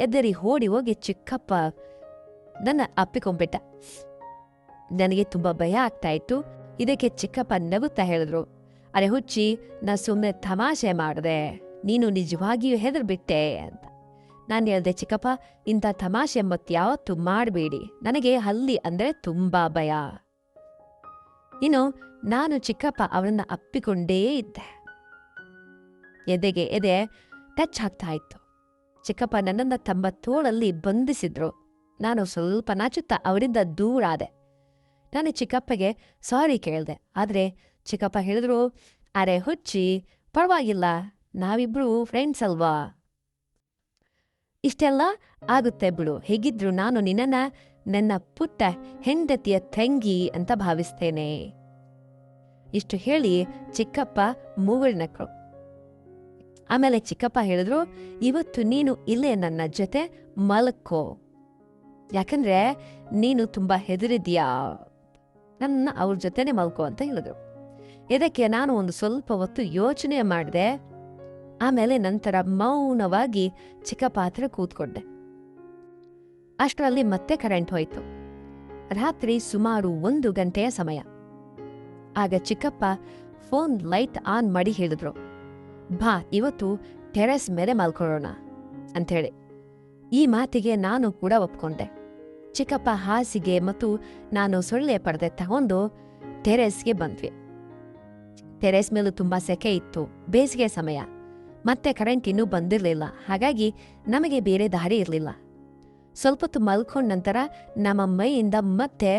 ಎದ್ದರಿ ಓಡಿ ಹೋಗಿ ಚಿಕ್ಕಪ್ಪ ನನ್ನ ಅಪ್ಪಿಕೊಂಡ್ಬಿಟ್ಟ. ನನಗೆ ತುಂಬ ಭಯ ಆಗ್ತಾ ಇತ್ತು. ಇದಕ್ಕೆ ಚಿಕ್ಕಪ್ಪ ನಗುತ್ತಾ ಹೇಳಿದ್ರು, ಅರೆ ಹುಚ್ಚಿ, ನಾ ಸುಮ್ಮನೆ ತಮಾಷೆ ಮಾಡಿದೆ, ನೀನು ನಿಜವಾಗಿಯೂ ಹೆದರ್ಬಿಟ್ಟೆ ಅಂತ. ನಾನು ಹೇಳ್ದೆ, ಚಿಕ್ಕಪ್ಪ, ಇಂಥ ತಮಾಷೆ ಯಾವತ್ತೂ ಮಾಡಬೇಡಿ, ನನಗೆ ಹಲ್ಲಿ ಅಂದರೆ ತುಂಬ ಭಯ. ಇನ್ನು ನಾನು ಚಿಕ್ಕಪ್ಪ ಅವರನ್ನು ಅಪ್ಪಿಕೊಂಡೇ ಇದ್ದೆ. ಎದೆಗೆ ಎದೆ ಟಚ್ ಆಗ್ತಾ ಇತ್ತು. ಚಿಕ್ಕಪ್ಪ ನನ್ನನ್ನು ತಮ್ಮ ತೋಳಲ್ಲಿ ಬಂಧಿಸಿದ್ರು. ನಾನು ಸ್ವಲ್ಪ ನಾಚುತ್ತಾ ಅವರಿಂದ ದೂರ ಆದೆ. ನಾನು ಚಿಕ್ಕಪ್ಪಗೆ ಸಾರಿ ಕೇಳಿದೆ. ಆದರೆ ಚಿಕ್ಕಪ್ಪ ಹೇಳಿದ್ರು, ಅರೆ ಹುಚ್ಚಿ, ಪರವಾಗಿಲ್ಲ, ನಾವಿಬ್ರು ಫ್ರೆಂಡ್ಸ್ ಅಲ್ವಾ. ಇಷ್ಟೆಲ್ಲ ಆಗುತ್ತೆ ಬಿಡು, ಹೇಗಿದ್ರು ನಾನು ನಿನ್ನನ್ನ ನನ್ನ ಪುಟ್ಟ ಹೆಂಡತಿಯ ತಂಗಿ ಅಂತ ಭಾವಿಸ್ತೇನೆ. ಇಷ್ಟು ಹೇಳಿ ಚಿಕ್ಕಪ್ಪ ಮೂಗುಳ್ನಕ್ರು. ಆಮೇಲೆ ಚಿಕ್ಕಪ್ಪ ಹೇಳಿದ್ರು, ಇವತ್ತು ನೀನು ಇಲ್ಲೇ ನನ್ನ ಜೊತೆ ಮಲ್ಕೋ, ಯಾಕಂದ್ರೆ ನೀನು ತುಂಬಾ ಹೆದರಿದ್ಯಾ, ನನ್ನ ಅವ್ರ ಜೊತೆನೆ ಮಲ್ಕೋ ಅಂತ ಹೇಳಿದ್ರು. ಇದಕ್ಕೆ ನಾನು ಒಂದು ಸ್ವಲ್ಪ ಹೊತ್ತು ಯೋಚನೆ ಮಾಡಿದೆ. ಆಮೇಲೆ ನಂತರ ಮೌನವಾಗಿ ಚಿಕ್ಕಪ್ಪ ಹತ್ರ ಕೂತ್ಕೊಂಡೆ. ಅಷ್ಟರಲ್ಲಿ ಮತ್ತೆ ಕರೆಂಟ್ ಹೋಯ್ತು. ರಾತ್ರಿ ಸುಮಾರು 1 ಗಂಟೆಯ ಸಮಯ. ಆಗ ಚಿಕ್ಕಪ್ಪ ಫೋನ್ ಲೈಟ್ ಆನ್ ಮಾಡಿ ಹೇಳಿದ್ರು, ಬಾ ಇವತ್ತು ಟೆರೆಸ್ ಮೇಲೆ ಮಲ್ಕೊಳ್ಳೋಣ ಅಂಥೇಳಿ. ಈ ಮಾತಿಗೆ ನಾನು ಕೂಡ ಒಪ್ಕೊಂಡೆ. ಚಿಕ್ಕಪ್ಪ ಹಾಸಿಗೆ ಮತ್ತು ನಾನು ಸೊಳ್ಳೆ ಪರದೆ ತಗೊಂಡು ಟೆರೆಸ್ಗೆ ಬಂದ್ವಿ. ಟೆರೆಸ್ ಮೇಲೂ ತುಂಬಾ ಸೆಕೆ ಇತ್ತು, ಬೇಸಿಗೆ ಸಮಯ, ಮತ್ತೆ ಕರೆಂಟ್ ಇನ್ನೂ ಬಂದಿರಲಿಲ್ಲ. ಹಾಗಾಗಿ ನಮಗೆ ಬೇರೆ ದಾರಿ ಇರಲಿಲ್ಲ. ಸ್ವಲ್ಪ ಹೊತ್ತು ಮಲ್ಕೊಂಡ ನಂತರ ನಮ್ಮ ಮೈಯಿಂದ ಮತ್ತೆ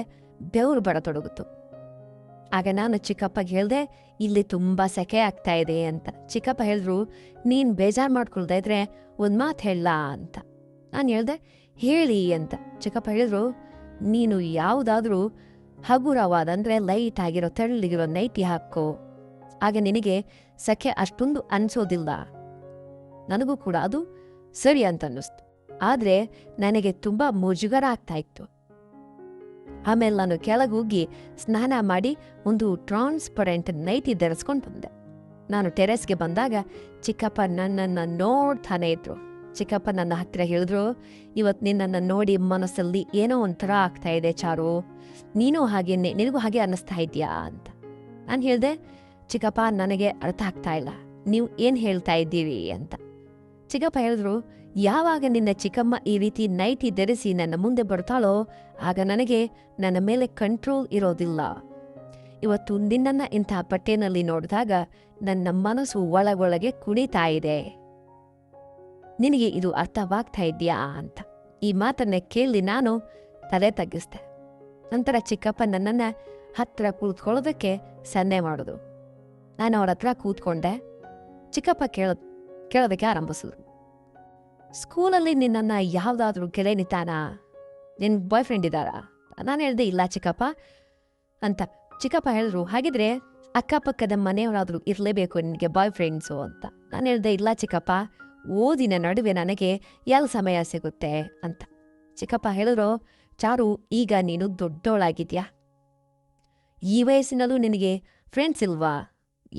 ಬೆವರು ಬರತೊಡಗಿತು. ಆಗ ನಾನು ಚಿಕ್ಕಪ್ಪಗೆ ಹೇಳ್ದೆ, ಇಲ್ಲಿ ತುಂಬಾ ಸೆಕೆ ಆಗ್ತಾ ಇದೆ ಅಂತ. ಚಿಕ್ಕಪ್ಪ ಹೇಳಿದ್ರು, ನೀನ್ ಬೇಜಾರು ಮಾಡ್ಕೊಳ್ತಾ ಇದ್ರೆ ಒಂದ್ ಮಾತು ಹೇಳಲಾ ಅಂತ. ನಾನು ಹೇಳ್ದೆ, ಹೇಳಿ ಅಂತ. ಚಿಕ್ಕಪ್ಪ ಹೇಳಿದ್ರು, ನೀನು ಯಾವುದಾದ್ರೂ ಹಗುರವಾದ ಅಂದ್ರೆ ಲೈಟ್ ಆಗಿರೋ ತೆಳ್ಳಗಿರೋ ನೈಟಿ ಹಾಕೋ, ಆಗ ನಿನಗೆ ಸೆಕೆ ಅಷ್ಟೊಂದು ಅನ್ಸೋದಿಲ್ಲ. ನನಗೂ ಕೂಡ ಅದು ಸರಿ ಅಂತ ಅನ್ನಿಸ್ತು. ಆದ್ರೆ ನನಗೆ ತುಂಬಾ ಮುಜುಗರ ಆಗ್ತಾ ಇತ್ತು. ಆಮೇಲೆ ನಾನು ಕೆಳಗೋಗಿ ಸ್ನಾನ ಮಾಡಿ ಒಂದು ಟ್ರಾನ್ಸ್ಪರೆಂಟ್ ನೈಟಿ ಧರಿಸ್ಕೊಂಡು ಬಂದೆ. ನಾನು ಟೆರೆಸ್ಗೆ ಬಂದಾಗ ಚಿಕ್ಕಪ್ಪ ನನ್ನನ್ನು ನೋಡ್ತಾನೆ ಇದ್ರು. ಚಿಕ್ಕಪ್ಪ ನನ್ನ ಹತ್ತಿರ ಹೇಳಿದ್ರು, ಇವತ್ತು ನಿನ್ನನ್ನು ನೋಡಿ ಮನಸ್ಸಲ್ಲಿ ಏನೋ ಒಂಥರ ಆಗ್ತಾ ಇದೆ ಚಾರು, ನೀನು ಹಾಗೇನೆ, ನಿನಗೂ ಹಾಗೆ ಅನ್ನಿಸ್ತಾ ಇದೆಯಾ ಅಂತ. ನಾನು ಹೇಳ್ದೆ, ಚಿಕ್ಕಪ್ಪ ನನಗೆ ಅರ್ಥ ಆಗ್ತಾ ಇಲ್ಲ, ನೀವು ಏನ್ ಹೇಳ್ತಾ ಇದ್ದೀರಿ ಅಂತ. ಚಿಕ್ಕಪ್ಪ ಹೇಳಿದ್ರು, ಯಾವಾಗ ನಿನ್ನ ಚಿಕ್ಕಮ್ಮ ಈ ರೀತಿ ನೈಟಿ ಧರಿಸಿ ನನ್ನ ಮುಂದೆ ಬರ್ತಾಳೋ ಆಗ ನನಗೆ ನನ್ನ ಮೇಲೆ ಕಂಟ್ರೋಲ್ ಇರೋದಿಲ್ಲ. ಇವತ್ತು ನಿನ್ನನ್ನ ಇಂಥ ಬಟ್ಟೆನಲ್ಲಿ ನೋಡಿದಾಗ ನನ್ನ ಮನಸ್ಸು ಒಳಗೊಳಗೆ ಕುಣಿತಾ ಇದೆ. ನಿನಗೆ ಇದು ಅರ್ಥವಾಗ್ತಾ ಇದೆಯಾ ಅಂತ. ಈ ಮಾತನ್ನ ಕೇಳಿ ನಾನು ತಲೆ ತಗ್ಗಿಸ್ದೆ. ನಂತರ ಚಿಕ್ಕಪ್ಪ ನನ್ನನ್ನ ಹತ್ರ ಕೂತ್ಕೊಳ್ಳೋದಕ್ಕೆ ಸನ್ನೆ ಮಾಡಿದ್ರು. ನಾನು ಅವ್ರ ಹತ್ರ ಕೂತ್ಕೊಂಡೆ. ಚಿಕ್ಕಪ್ಪ ಕೇಳೋದಕ್ಕೆ ಆರಂಭಿಸಿದ್ರು, ಸ್ಕೂಲಲ್ಲಿ ನಿನ್ನನ್ನು ಯಾವುದಾದ್ರೂ ಗೆಳೆಯನಿತಾನಾ, ನಿನ್ನ ಬಾಯ್ ಫ್ರೆಂಡ್ ಇದ್ದಾರಾ? ನಾನು ಹೇಳ್ದೆ, ಇಲ್ಲ ಚಿಕ್ಕಪ್ಪ ಅಂತ. ಚಿಕ್ಕಪ್ಪ ಹೇಳಿದ್ರು, ಹಾಗಿದ್ರೆ ಅಕ್ಕಪಕ್ಕದ ಮನೆಯವರಾದ್ರೂ ಇರಲೇಬೇಕು ನಿನಗೆ ಬಾಯ್ ಫ್ರೆಂಡ್ಸು ಅಂತ. ನಾನು ಹೇಳ್ದೆ, ಇಲ್ಲ ಚಿಕ್ಕಪ್ಪ, ಓದಿನ ನಡುವೆ ನನಗೆ ಎಲ್ಲಿ ಸಮಯ ಸಿಗುತ್ತೆ ಅಂತ. ಚಿಕ್ಕಪ್ಪ ಹೇಳಿದ್ರು, ಚಾರು, ಈಗ ನೀನು ದೊಡ್ಡೋಳಾಗಿದ್ಯಾ, ಈ ವಯಸ್ಸಿನಲ್ಲೂ ನಿನಗೆ ಫ್ರೆಂಡ್ಸ್ ಇಲ್ವಾ?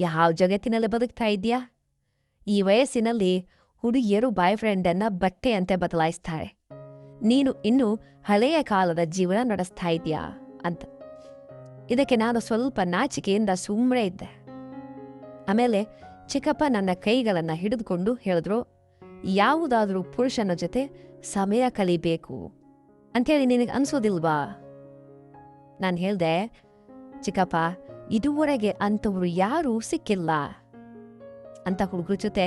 ಯಾವ ಜಗತ್ತಿನಲ್ಲಿ ಬದುಕ್ತಾ ಇದೆಯಾ? ಈ ವಯಸ್ಸಿನಲ್ಲಿ ಹುಡುಗಿಯರು ಬಾಯ್ ಫ್ರೆಂಡನ್ನ ಬಟ್ಟೆಯಂತೆ ಬದಲಾಯಿಸ್ತಾರೆ. ನೀನು ಇನ್ನೂ ಹಳೆಯ ಕಾಲದ ಜೀವನ ನಡೆಸ್ತಾ ಇದೆಯಾ ಅಂತ. ಇದಕ್ಕೆ ನಾನು ಸ್ವಲ್ಪ ನಾಚಿಕೆಯಿಂದ ಸುಮ್ಮನೆ ಇದ್ದೆ. ಆಮೇಲೆ ಚಿಕ್ಕಪ್ಪ ನನ್ನ ಕೈಗಳನ್ನು ಹಿಡಿದುಕೊಂಡು ಹೇಳಿದ್ರು, ಯಾವುದಾದ್ರೂ ಪುರುಷನ ಜೊತೆ ಸಮಯ ಕಲಿಬೇಕು ಅಂಥೇಳಿ ನಿನಗೆ ಅನ್ಸೋದಿಲ್ವಾ? ನಾನು ಹೇಳ್ದೆ, ಚಿಕ್ಕಪ್ಪ, ಇದುವರೆಗೆ ಅಂಥವ್ರು ಯಾರೂ ಸಿಕ್ಕಿಲ್ಲ. ಅಂತ ಹುಡುಗರ ಜೊತೆ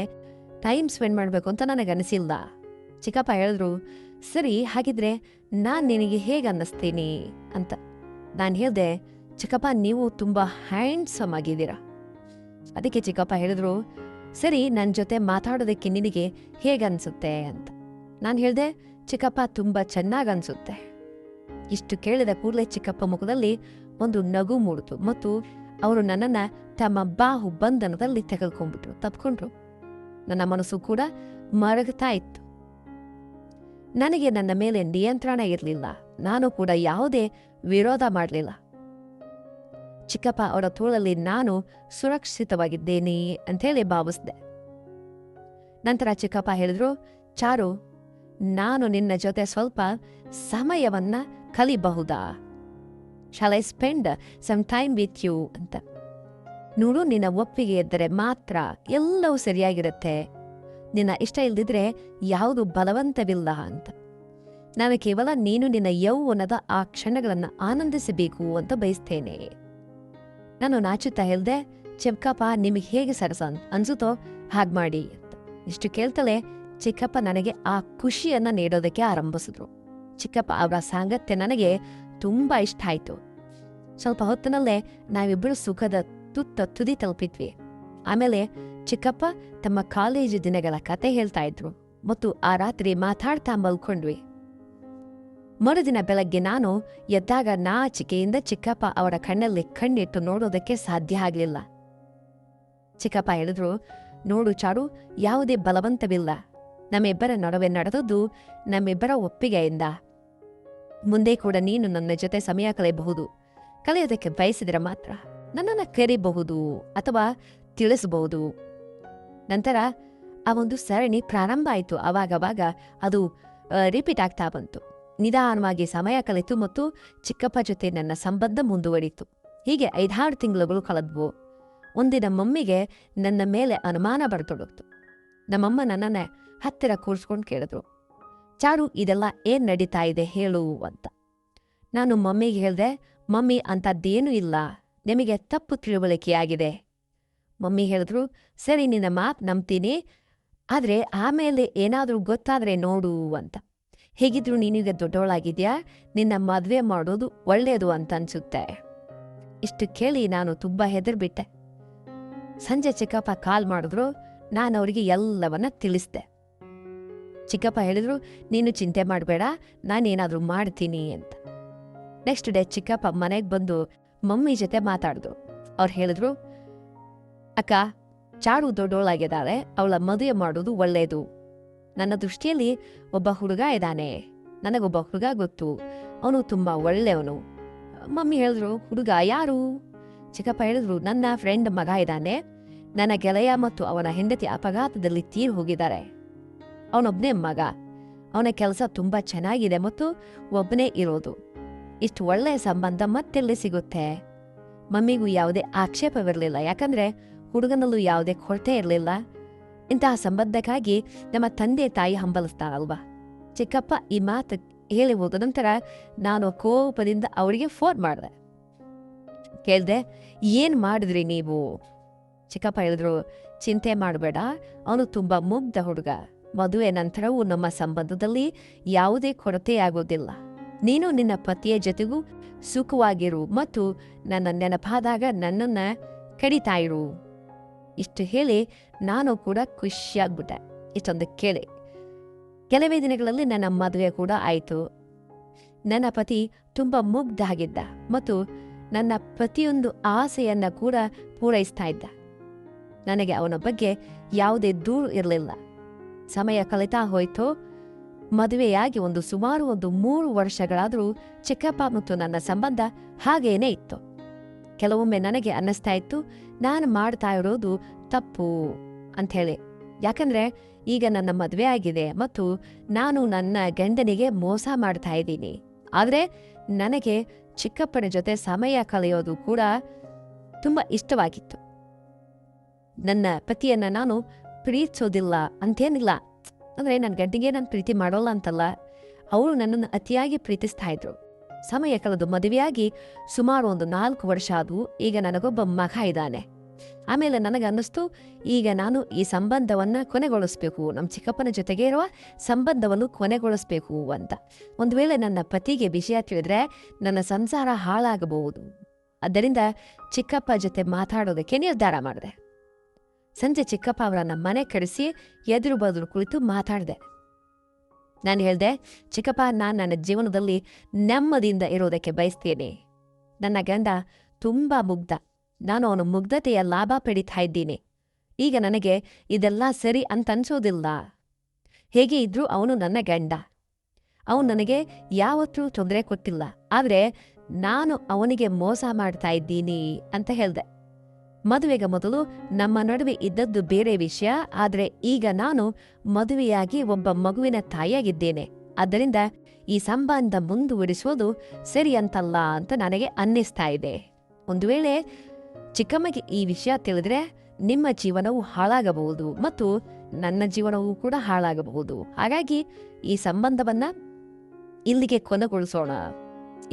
ಟೈಮ್ ಸ್ಪೆಂಡ್ ಮಾಡಬೇಕು ಅಂತ ನನಗನ್ನಿಸಿಲ್ಲ. ಚಿಕ್ಕಪ್ಪ ಹೇಳಿದ್ರು, ಸರಿ, ಹಾಗಿದ್ರೆ ನಾನು ನಿನಗೆ ಹೇಗೆ ಅನ್ನಿಸ್ತೀನಿ ಅಂತ. ನಾನು ಹೇಳ್ದೆ, ಚಿಕ್ಕಪ್ಪ, ನೀವು ತುಂಬ ಹ್ಯಾಂಡ್ಸಮ್ ಆಗಿದ್ದೀರಾ. ಅದಕ್ಕೆ ಚಿಕ್ಕಪ್ಪ ಹೇಳಿದ್ರು, ಸರಿ, ನನ್ನ ಜೊತೆ ಮಾತಾಡೋದಕ್ಕೆ ನಿನಗೆ ಹೇಗನ್ಸುತ್ತೆ ಅಂತ. ನಾನು ಹೇಳ್ದೆ, ಚಿಕ್ಕಪ್ಪ, ತುಂಬ ಚೆನ್ನಾಗನ್ಸುತ್ತೆ. ಇಷ್ಟು ಕೇಳಿದ ಕೂಡಲೇ ಚಿಕ್ಕಪ್ಪ ಮುಖದಲ್ಲಿ ಒಂದು ನಗು ಮೂಡಿತು ಮತ್ತು ಅವರು ನನ್ನನ್ನು ತಮ್ಮ ಬಾಹು ಬಂಧನದಲ್ಲಿ ತೆಗೆದುಕೊಂಡ್ಬಿಟ್ರು, ತಪ್ಕೊಂಡ್ರು. ನನ್ನ ಮನಸ್ಸು ಕೂಡ ಮರಗ್ತಾ ಇತ್ತು. ನನಗೆ ನನ್ನ ಮೇಲೆ ನಿಯಂತ್ರಣ ಇರಲಿಲ್ಲ. ನಾನು ಕೂಡ ಯಾವುದೇ ವಿರೋಧ ಮಾಡಲಿಲ್ಲ. ಚಿಕ್ಕಪ್ಪ ಅವರ ತೋಳಲ್ಲಿ ನಾನು ಸುರಕ್ಷಿತವಾಗಿದ್ದೇನೆ ಅಂಥೇಳಿ ಭಾವಿಸಿದೆ. ನಂತರ ಚಿಕ್ಕಪ್ಪ ಹೇಳಿದ್ರು, ಚಾರು, ನಾನು ನಿನ್ನ ಜೊತೆ ಸ್ವಲ್ಪ ಸಮಯವನ್ನ ಕಲಿಬಹುದಾ? Shall I spend some time with you ಅಂತ. ನೋಡು, ನಿನ್ನ ಒಪ್ಪಿಗೆ ಇದ್ದರೆ ಮಾತ್ರ ಎಲ್ಲವೂ ಸರಿಯಾಗಿರುತ್ತೆ. ನಿನ್ನ ಇಷ್ಟ ಇಲ್ದಿದ್ರೆ ಯಾವುದು ಬಲವಂತವಿಲ್ಲ ಅಂತ. ನಾನು ಕೇವಲ ನೀನು ನಿನ್ನ ಯೌವನದ ಆ ಕ್ಷಣಗಳನ್ನು ಆನಂದಿಸಬೇಕು ಅಂತ ಬಯಸ್ತೇನೆ. ನಾನು ನಾಚುತ್ತಾ ಹೇಳ್ದೆ, ಚಿಕ್ಕಪ್ಪ, ನಿಮಗೆ ಹೇಗೆ ಸರಸ ಅನ್ಸುತ್ತೋ ಹಾಗೆ ಮಾಡಿ ಅಂತ. ಇಷ್ಟು ಕೇಳ್ತಲೇ ಚಿಕ್ಕಪ್ಪ ನನಗೆ ಆ ಖುಷಿಯನ್ನ ನೀಡೋದಕ್ಕೆ ಆರಂಭಿಸಿದ್ರು. ಚಿಕ್ಕಪ್ಪ ಅವರ ಸಾಂಗತ್ಯ ನನಗೆ ತುಂಬಾ ಇಷ್ಟ ಆಯ್ತು. ಸ್ವಲ್ಪ ಹೊತ್ತಿನಲ್ಲೇ ನಾವಿಬ್ಬರು ಸುಖದ ತುದಿ ತಲುಪಿದ್ವಿ. ಆಮೇಲೆ ಚಿಕ್ಕಪ್ಪ ತಮ್ಮ ಕಾಲೇಜು ದಿನಗಳ ಕತೆ ಹೇಳ್ತಾ ಇದ್ರು. ಮತ್ತು ಆ ರಾತ್ರಿ ಮಾತಾಡ್ತಾ ಮಲ್ಕೊಂಡ್ವಿ. ಮರುದಿನ ಬೆಳಗ್ಗೆ ನಾನು ಎದ್ದಾಗ ನಾಚಿಕೆಯಿಂದ ಚಿಕ್ಕಪ್ಪ ಅವರ ಕಣ್ಣಲ್ಲಿ ಕಣ್ಣಿಟ್ಟು ನೋಡೋದಕ್ಕೆ ಸಾಧ್ಯ ಆಗಲಿಲ್ಲ. ಚಿಕ್ಕಪ್ಪ ಹೇಳಿದ್ರು, ನೋಡು ಚಾರು, ಯಾವುದೇ ಬಲವಂತವಿಲ್ಲ. ನಮ್ಮಿಬ್ಬರ ನಡುವೆ ನಡೆದದ್ದು ನಮ್ಮಿಬ್ಬರ ಒಪ್ಪಿಗೆಯಿಂದ. ಮುಂದೆ ಕೂಡ ನೀನು ನನ್ನ ಜೊತೆ ಸಮಯ ಕಳೆಯೋದಕ್ಕೆ ಬಯಸಿದರೆ ಮಾತ್ರ ನನ್ನನ್ನು ಕರೀಬಹುದು ಅಥವಾ ತಿಳಿಸಬಹುದು. ನಂತರ ಆ ಒಂದು ಸರಣಿ ಪ್ರಾರಂಭ ಆಯಿತು. ಆವಾಗವಾಗ ಅದು ರಿಪೀಟ್ ಆಗ್ತಾ ಬಂತು. ನಿಧಾನವಾಗಿ ಸಮಯ ಕಲಿತು ಮತ್ತು ಚಿಕ್ಕಪ್ಪ ಜೊತೆ ನನ್ನ ಸಂಬಂಧ ಮುಂದುವರಿತು. ಹೀಗೆ 5-6 ತಿಂಗಳುಗಳು ಕಳೆದ್ವು. ಒಂದಿನ ಮಮ್ಮಿಗೆ ನನ್ನ ಮೇಲೆ ಅನುಮಾನ ಬರ್ತೊಡಗ್ತು. ನಮ್ಮಮ್ಮ ನನ್ನನ್ನೇ ಹತ್ತಿರ ಕೂರಿಸ್ಕೊಂಡು ಕೇಳಿದ್ರು, ಚಾರು, ಇದೆಲ್ಲ ಏನ್ ನಡೀತಾ ಇದೆ ಹೇಳು ಅಂತ. ನಾನು ಮಮ್ಮಿಗೆ ಹೇಳಿದೆ, ಮಮ್ಮಿ, ಅಂಥದ್ದೇನೂ ಇಲ್ಲ, ನಿಮಗೆ ತಪ್ಪು ತಿಳುವಳಿಕೆಯಾಗಿದೆ. ಮಮ್ಮಿ ಹೇಳಿದ್ರು, ಸರಿ, ನಿನ್ನ ಮಾತು ನಂಬ್ತೀನಿ, ಆದರೆ ಆಮೇಲೆ ಏನಾದರೂ ಗೊತ್ತಾದರೆ ನೋಡು ಅಂತ. ಹೇಗಿದ್ರು ನೀನೀಗ ದೊಡ್ಡವಳಾಗಿದ್ಯಾ, ನಿನ್ನ ಮದುವೆ ಮಾಡೋದು ಒಳ್ಳೆಯದು ಅಂತ ಅನ್ಸುತ್ತೆ. ಇಷ್ಟು ಕೇಳಿ ನಾನು ತುಂಬ ಹೆದರ್ಬಿಟ್ಟೆ. ಸಂಜೆ ಚಿಕ್ಕಪ್ಪ ಕಾಲ್ ಮಾಡಿದ್ರು. ನಾನು ಅವರಿಗೆ ಎಲ್ಲವನ್ನ ತಿಳಿಸ್ದೆ. ಚಿಕ್ಕಪ್ಪ ಹೇಳಿದ್ರು, ನೀನು ಚಿಂತೆ ಮಾಡಬೇಡ, ನಾನೇನಾದರೂ ಮಾಡ್ತೀನಿ ಅಂತ. ನೆಕ್ಸ್ಟ್ ಡೇ ಚಿಕ್ಕಪ್ಪ ಮನೆಗೆ ಬಂದು ಮಮ್ಮಿ ಜೊತೆ ಮಾತಾಡಿದ್ರು. ಅವ್ರು ಹೇಳಿದ್ರು, ಅಕ್ಕ, ಚಾರು ದೊಡ್ಡೋಳಾಗಿದ್ದಾಳೆ, ಅವಳ ಮದುವೆ ಮಾಡೋದು ಒಳ್ಳೆಯದು. ನನ್ನ ದೃಷ್ಟಿಯಲ್ಲಿ ಒಬ್ಬ ಹುಡುಗ ಇದ್ದಾನೆ, ನನಗೊಬ್ಬ ಹುಡುಗ ಗೊತ್ತು, ಅವನು ತುಂಬ ಒಳ್ಳೆಯವನು. ಮಮ್ಮಿ ಹೇಳಿದ್ರು, ಹುಡುಗ ಯಾರು? ಚಿಕ್ಕಪ್ಪ ಹೇಳಿದ್ರು, ನನ್ನ ಫ್ರೆಂಡ್ ಮಗ ಇದ್ದಾನೆ, ನನ್ನ ಗೆಳೆಯ ಮತ್ತು ಅವನ ಹೆಂಡತಿ ಅಪಘಾತದಲ್ಲಿ ತೀರ್ ಹೋಗಿದ್ದಾರೆ. ಅವನೊಬ್ಬನೇ ಮಗ, ಅವನ ಕೆಲಸ ತುಂಬ ಚೆನ್ನಾಗಿದೆ ಮತ್ತು ಒಬ್ಬನೇ ಇರೋದು. ಇಷ್ಟು ಒಳ್ಳೆಯ ಸಂಬಂಧ ಮತ್ತೆಲ್ಲಿ ಸಿಗುತ್ತೆ? ಮಮ್ಮಿಗೂ ಯಾವುದೇ ಆಕ್ಷೇಪವಿರಲಿಲ್ಲ, ಯಾಕಂದ್ರೆ ಹುಡುಗನಲ್ಲೂ ಯಾವುದೇ ಕೊರತೆ ಇರಲಿಲ್ಲ. ಇಂತಹ ಸಂಬಂಧಕ್ಕಾಗಿ ನಮ್ಮ ತಂದೆ ತಾಯಿ ಹಂಬಲಿಸ್ತಾರಲ್ವಾ. ಚಿಕ್ಕಪ್ಪ ಈ ಮಾತು ಹೇಳಿ ಹೋದ ನಂತರ ನಾನು ಕೋಪದಿಂದ ಅವರಿಗೆ ಫೋನ್ ಮಾಡಿದೆ. ಕೇಳಿದೆ, ಏನ್ ಮಾಡಿದ್ರಿ ನೀವು? ಚಿಕ್ಕಪ್ಪ ಹೇಳಿದ್ರು, ಚಿಂತೆ ಮಾಡಬೇಡ, ಅವನು ತುಂಬ ಮುಗ್ಧ ಹುಡುಗ. ಮದುವೆ ನಂತರವೂ ನಮ್ಮ ಸಂಬಂಧದಲ್ಲಿ ಯಾವುದೇ ಕೊರತೆಯಾಗೋದಿಲ್ಲ. ನೀನು ನಿನ್ನ ಪತಿಯ ಜೊತೆಗೂ ಸುಖವಾಗಿರು ಮತ್ತು ನನ್ನ ನೆನಪಾದಾಗ ನನ್ನನ್ನ ಕಡಿತಾ ಇರು. ಇಷ್ಟು ಹೇಳಿ ನಾನು ಕೂಡ ಖುಷಿಯಾಗ್ಬಿಟ್ಟೆ. ಇಷ್ಟೊಂದು ಕೇಳಿ ಕೆಲವೇ ದಿನಗಳಲ್ಲಿ ನನ್ನ ಮದುವೆ ಕೂಡ ಆಯಿತು. ನನ್ನ ಪತಿ ತುಂಬ ಮುಗ್ಧ ಆಗಿದ್ದ ಮತ್ತು ನನ್ನ ಪ್ರತಿಯೊಂದು ಆಸೆಯನ್ನ ಕೂಡ ಪೂರೈಸ್ತಾ ಇದ್ದ. ನನಗೆ ಅವನ ಬಗ್ಗೆ ಯಾವುದೇ ದೂರು ಇರಲಿಲ್ಲ. ಸಮಯ ಕಲಿತಾ ಹೋಯ್ತು. ಮದುವೆಯಾಗಿ ಸುಮಾರು 3 ವರ್ಷಗಳಾದರೂ ಚಿಕ್ಕಪ್ಪ ಮತ್ತು ನನ್ನ ಸಂಬಂಧ ಹಾಗೇನೇ ಇತ್ತು. ಕೆಲವೊಮ್ಮೆ ನನಗೆ ಅನ್ನಿಸ್ತಾ ಇತ್ತು, ನಾನು ಮಾಡ್ತಾ ಇರೋದು ತಪ್ಪು ಅಂಥೇಳಿ. ಯಾಕಂದ್ರೆ ಈಗ ನನ್ನ ಮದುವೆ ಆಗಿದೆ ಮತ್ತು ನಾನು ನನ್ನ ಗಂಡನಿಗೆ ಮೋಸ ಮಾಡ್ತಾ ಇದ್ದೀನಿ. ಆದರೆ ನನಗೆ ಚಿಕ್ಕಪ್ಪನ ಜೊತೆ ಸಮಯ ಕಳೆಯೋದು ಕೂಡ ತುಂಬ ಇಷ್ಟವಾಗಿತ್ತು. ನನ್ನ ಪತಿಯನ್ನ ನಾನು ಪ್ರೀತಿಸೋದಿಲ್ಲ ಅಂತೇನಿಲ್ಲ, ಅಂದರೆ ನನ್ನ ಗಂಡಿಗೆ ನಾನು ಪ್ರೀತಿ ಮಾಡೋಲ್ಲ ಅಂತಲ್ಲ, ಅವರು ನನ್ನನ್ನು ಅತಿಯಾಗಿ ಪ್ರೀತಿಸ್ತಾ ಇದ್ರು. ಸಮಯ ಕಳೆದು ಮದುವೆಯಾಗಿ ಸುಮಾರು 4 ವರ್ಷ ಆದವು. ಈಗ ನನಗೊಬ್ಬ ಮಗ ಇದ್ದಾನೆ. ಆಮೇಲೆ ನನಗನ್ನಿಸ್ತು, ಈಗ ನಾನು ಈ ಸಂಬಂಧವನ್ನು ಕೊನೆಗೊಳಿಸ್ಬೇಕು, ನಮ್ಮ ಚಿಕ್ಕಪ್ಪನ ಜೊತೆಗೆ ಇರುವ ಸಂಬಂಧವನ್ನು ಕೊನೆಗೊಳಿಸ್ಬೇಕು ಅಂತ. ಒಂದು ವೇಳೆ ನನ್ನ ಪತಿಗೆ ವಿಷಯ ತಿಳಿದ್ರೆ ನನ್ನ ಸಂಸಾರ ಹಾಳಾಗಬಹುದು. ಆದ್ದರಿಂದ ಚಿಕ್ಕಪ್ಪ ಜೊತೆ ಮಾತಾಡೋದಕ್ಕೆ ನಿರ್ಧಾರ ಮಾಡಿದೆ. ಸಂಜೆ ಚಿಕ್ಕಪ್ಪ ಅವರನ್ನ ಮನೆ ಕರೆಸಿ ಎದುರು ಬದುರು ಕುಳಿತು ಮಾತಾಡಿದೆ. ನಾನು ಹೇಳಿದೆ, ಚಿಕ್ಕಪ್ಪ, ನಾನು ನನ್ನ ಜೀವನದಲ್ಲಿ ನೆಮ್ಮದಿಯಿಂದ ಇರೋದಕ್ಕೆ ಬಯಸ್ತೇನೆ. ನನ್ನ ಗಂಡ ತುಂಬ ಮುಗ್ಧ, ನಾನು ಅವನ ಮುಗ್ಧತೆಯ ಲಾಭ ಪಡೀತಾ ಇದ್ದೀನಿ. ಈಗ ನನಗೆ ಇದೆಲ್ಲ ಸರಿ ಅಂತ ಅನ್ಸೋದಿಲ್ಲ. ಹೇಗೆ ಇದ್ರೂ ಅವನು ನನ್ನ ಗಂಡ, ಅವನು ನನಗೆ ಯಾವತ್ತೂ ತೊಂದರೆ ಕೊಟ್ಟಿಲ್ಲ. ಆದರೆ ನಾನು ಅವನಿಗೆ ಮೋಸ ಮಾಡ್ತಾ ಇದ್ದೀನಿ ಅಂತ ಹೇಳಿದೆ. ಮದುವೆಗೆ ಮೊದಲು ನಮ್ಮ ನಡುವೆ ಇದ್ದದ್ದು ಬೇರೆ ವಿಷಯ, ಆದರೆ ಈಗ ನಾನು ಮದುವೆಯಾಗಿ ಒಬ್ಬ ಮಗುವಿನ ತಾಯಿಯಾಗಿದ್ದೇನೆ. ಆದ್ದರಿಂದ ಈ ಸಂಬಂಧ ಮುಂದುವರಿಸುವುದು ಸರಿ ಅಂತಲ್ಲ ಅಂತ ನನಗೆ ಅನ್ನಿಸ್ತಾ ಇದೆ. ಒಂದು ವೇಳೆ ಚಿಕ್ಕಮ್ಮಗೆ ಈ ವಿಷಯ ತಿಳಿದ್ರೆ ನಿಮ್ಮ ಜೀವನವು ಹಾಳಾಗಬಹುದು ಮತ್ತು ನನ್ನ ಜೀವನವೂ ಕೂಡ ಹಾಳಾಗಬಹುದು. ಹಾಗಾಗಿ ಈ ಸಂಬಂಧವನ್ನ ಇಲ್ಲಿಗೆ ಕೊನೆಗೊಳಿಸೋಣ.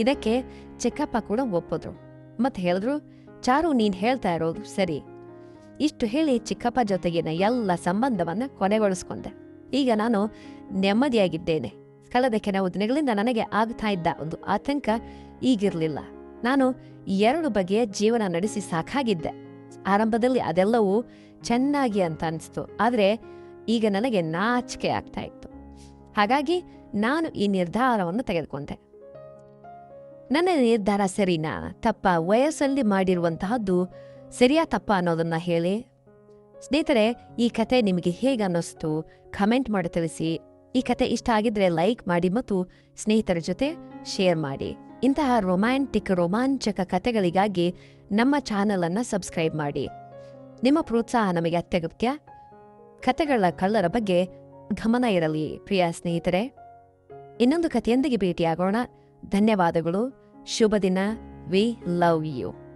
ಇದಕ್ಕೆ ಚಿಕ್ಕಪ್ಪ ಕೂಡ ಒಪ್ಪಿದ್ರು ಮತ್ತೆ ಹೇಳಿದ್ರು, ಚಾರು, ನೀನ್ ಹೇಳ್ತಾ ಇರೋದು ಸರಿ. ಇಷ್ಟು ಹೇಳಿ ಚಿಕ್ಕಪ್ಪ ಜೊತೆಗಿನ ಎಲ್ಲ ಸಂಬಂಧವನ್ನ ಕೊನೆಗೊಳಿಸ್ಕೊಂಡೆ. ಈಗ ನಾನು ನೆಮ್ಮದಿಯಾಗಿದ್ದೇನೆ. ಕಳೆದ ಕೆಲವು ದಿನಗಳಿಂದ ನನಗೆ ಆಗ್ತಾ ಇದ್ದ ಒಂದು ಆತಂಕ ಈಗಿರಲಿಲ್ಲ. ನಾನು 2 ಬಗೆಯ ಜೀವನ ನಡೆಸಿ ಸಾಕಾಗಿದ್ದೆ. ಆರಂಭದಲ್ಲಿ ಅದೆಲ್ಲವೂ ಚೆನ್ನಾಗಿ ಅಂತ ಅನಿಸ್ತು. ಆದರೆ ಈಗ ನನಗೆ ನಾಚಿಕೆ ಆಗ್ತಾ ಇತ್ತು. ಹಾಗಾಗಿ ನಾನು ಈ ನಿರ್ಧಾರವನ್ನು ತೆಗೆದುಕೊಂಡೆ. ನನ್ನ ನಿರ್ಧಾರ ಸರಿನಾ ತಪ್ಪ, ವಯಸ್ಸಲ್ಲಿ ಮಾಡಿರುವಂತಹದ್ದು ಸರಿಯಾ ತಪ್ಪ ಅನ್ನೋದನ್ನ ಹೇಳಿ. ಸ್ನೇಹಿತರೆ, ಈ ಕತೆ ನಿಮಗೆ ಹೇಗೆ ಅನ್ನಿಸ್ತು ಕಮೆಂಟ್ ಮಾಡಿ ತಿಳಿಸಿ. ಈ ಕತೆ ಇಷ್ಟ ಆಗಿದ್ರೆ ಲೈಕ್ ಮಾಡಿ ಮತ್ತು ಸ್ನೇಹಿತರ ಜೊತೆ ಶೇರ್ ಮಾಡಿ. ಇಂತಹ ರೋಮಾಂಚಕ ಕತೆಗಳಿಗಾಗಿ ನಮ್ಮ ಚಾನಲ್ ಅನ್ನು ಸಬ್ಸ್ಕ್ರೈಬ್ ಮಾಡಿ. ನಿಮ್ಮ ಪ್ರೋತ್ಸಾಹ ನಮಗೆ ಅತ್ಯಗತ್ಯ. ಕತೆಗಳ ಕಳ್ಳರ ಬಗ್ಗೆ ಗಮನ ಇರಲಿ ಪ್ರಿಯ ಸ್ನೇಹಿತರೆ. ಇನ್ನೊಂದು ಕಥೆಯೊಂದಿಗೆ ಭೇಟಿಯಾಗೋಣ. ಧನ್ಯವಾದಗಳು. ಶುಭ ದಿನ. We love you.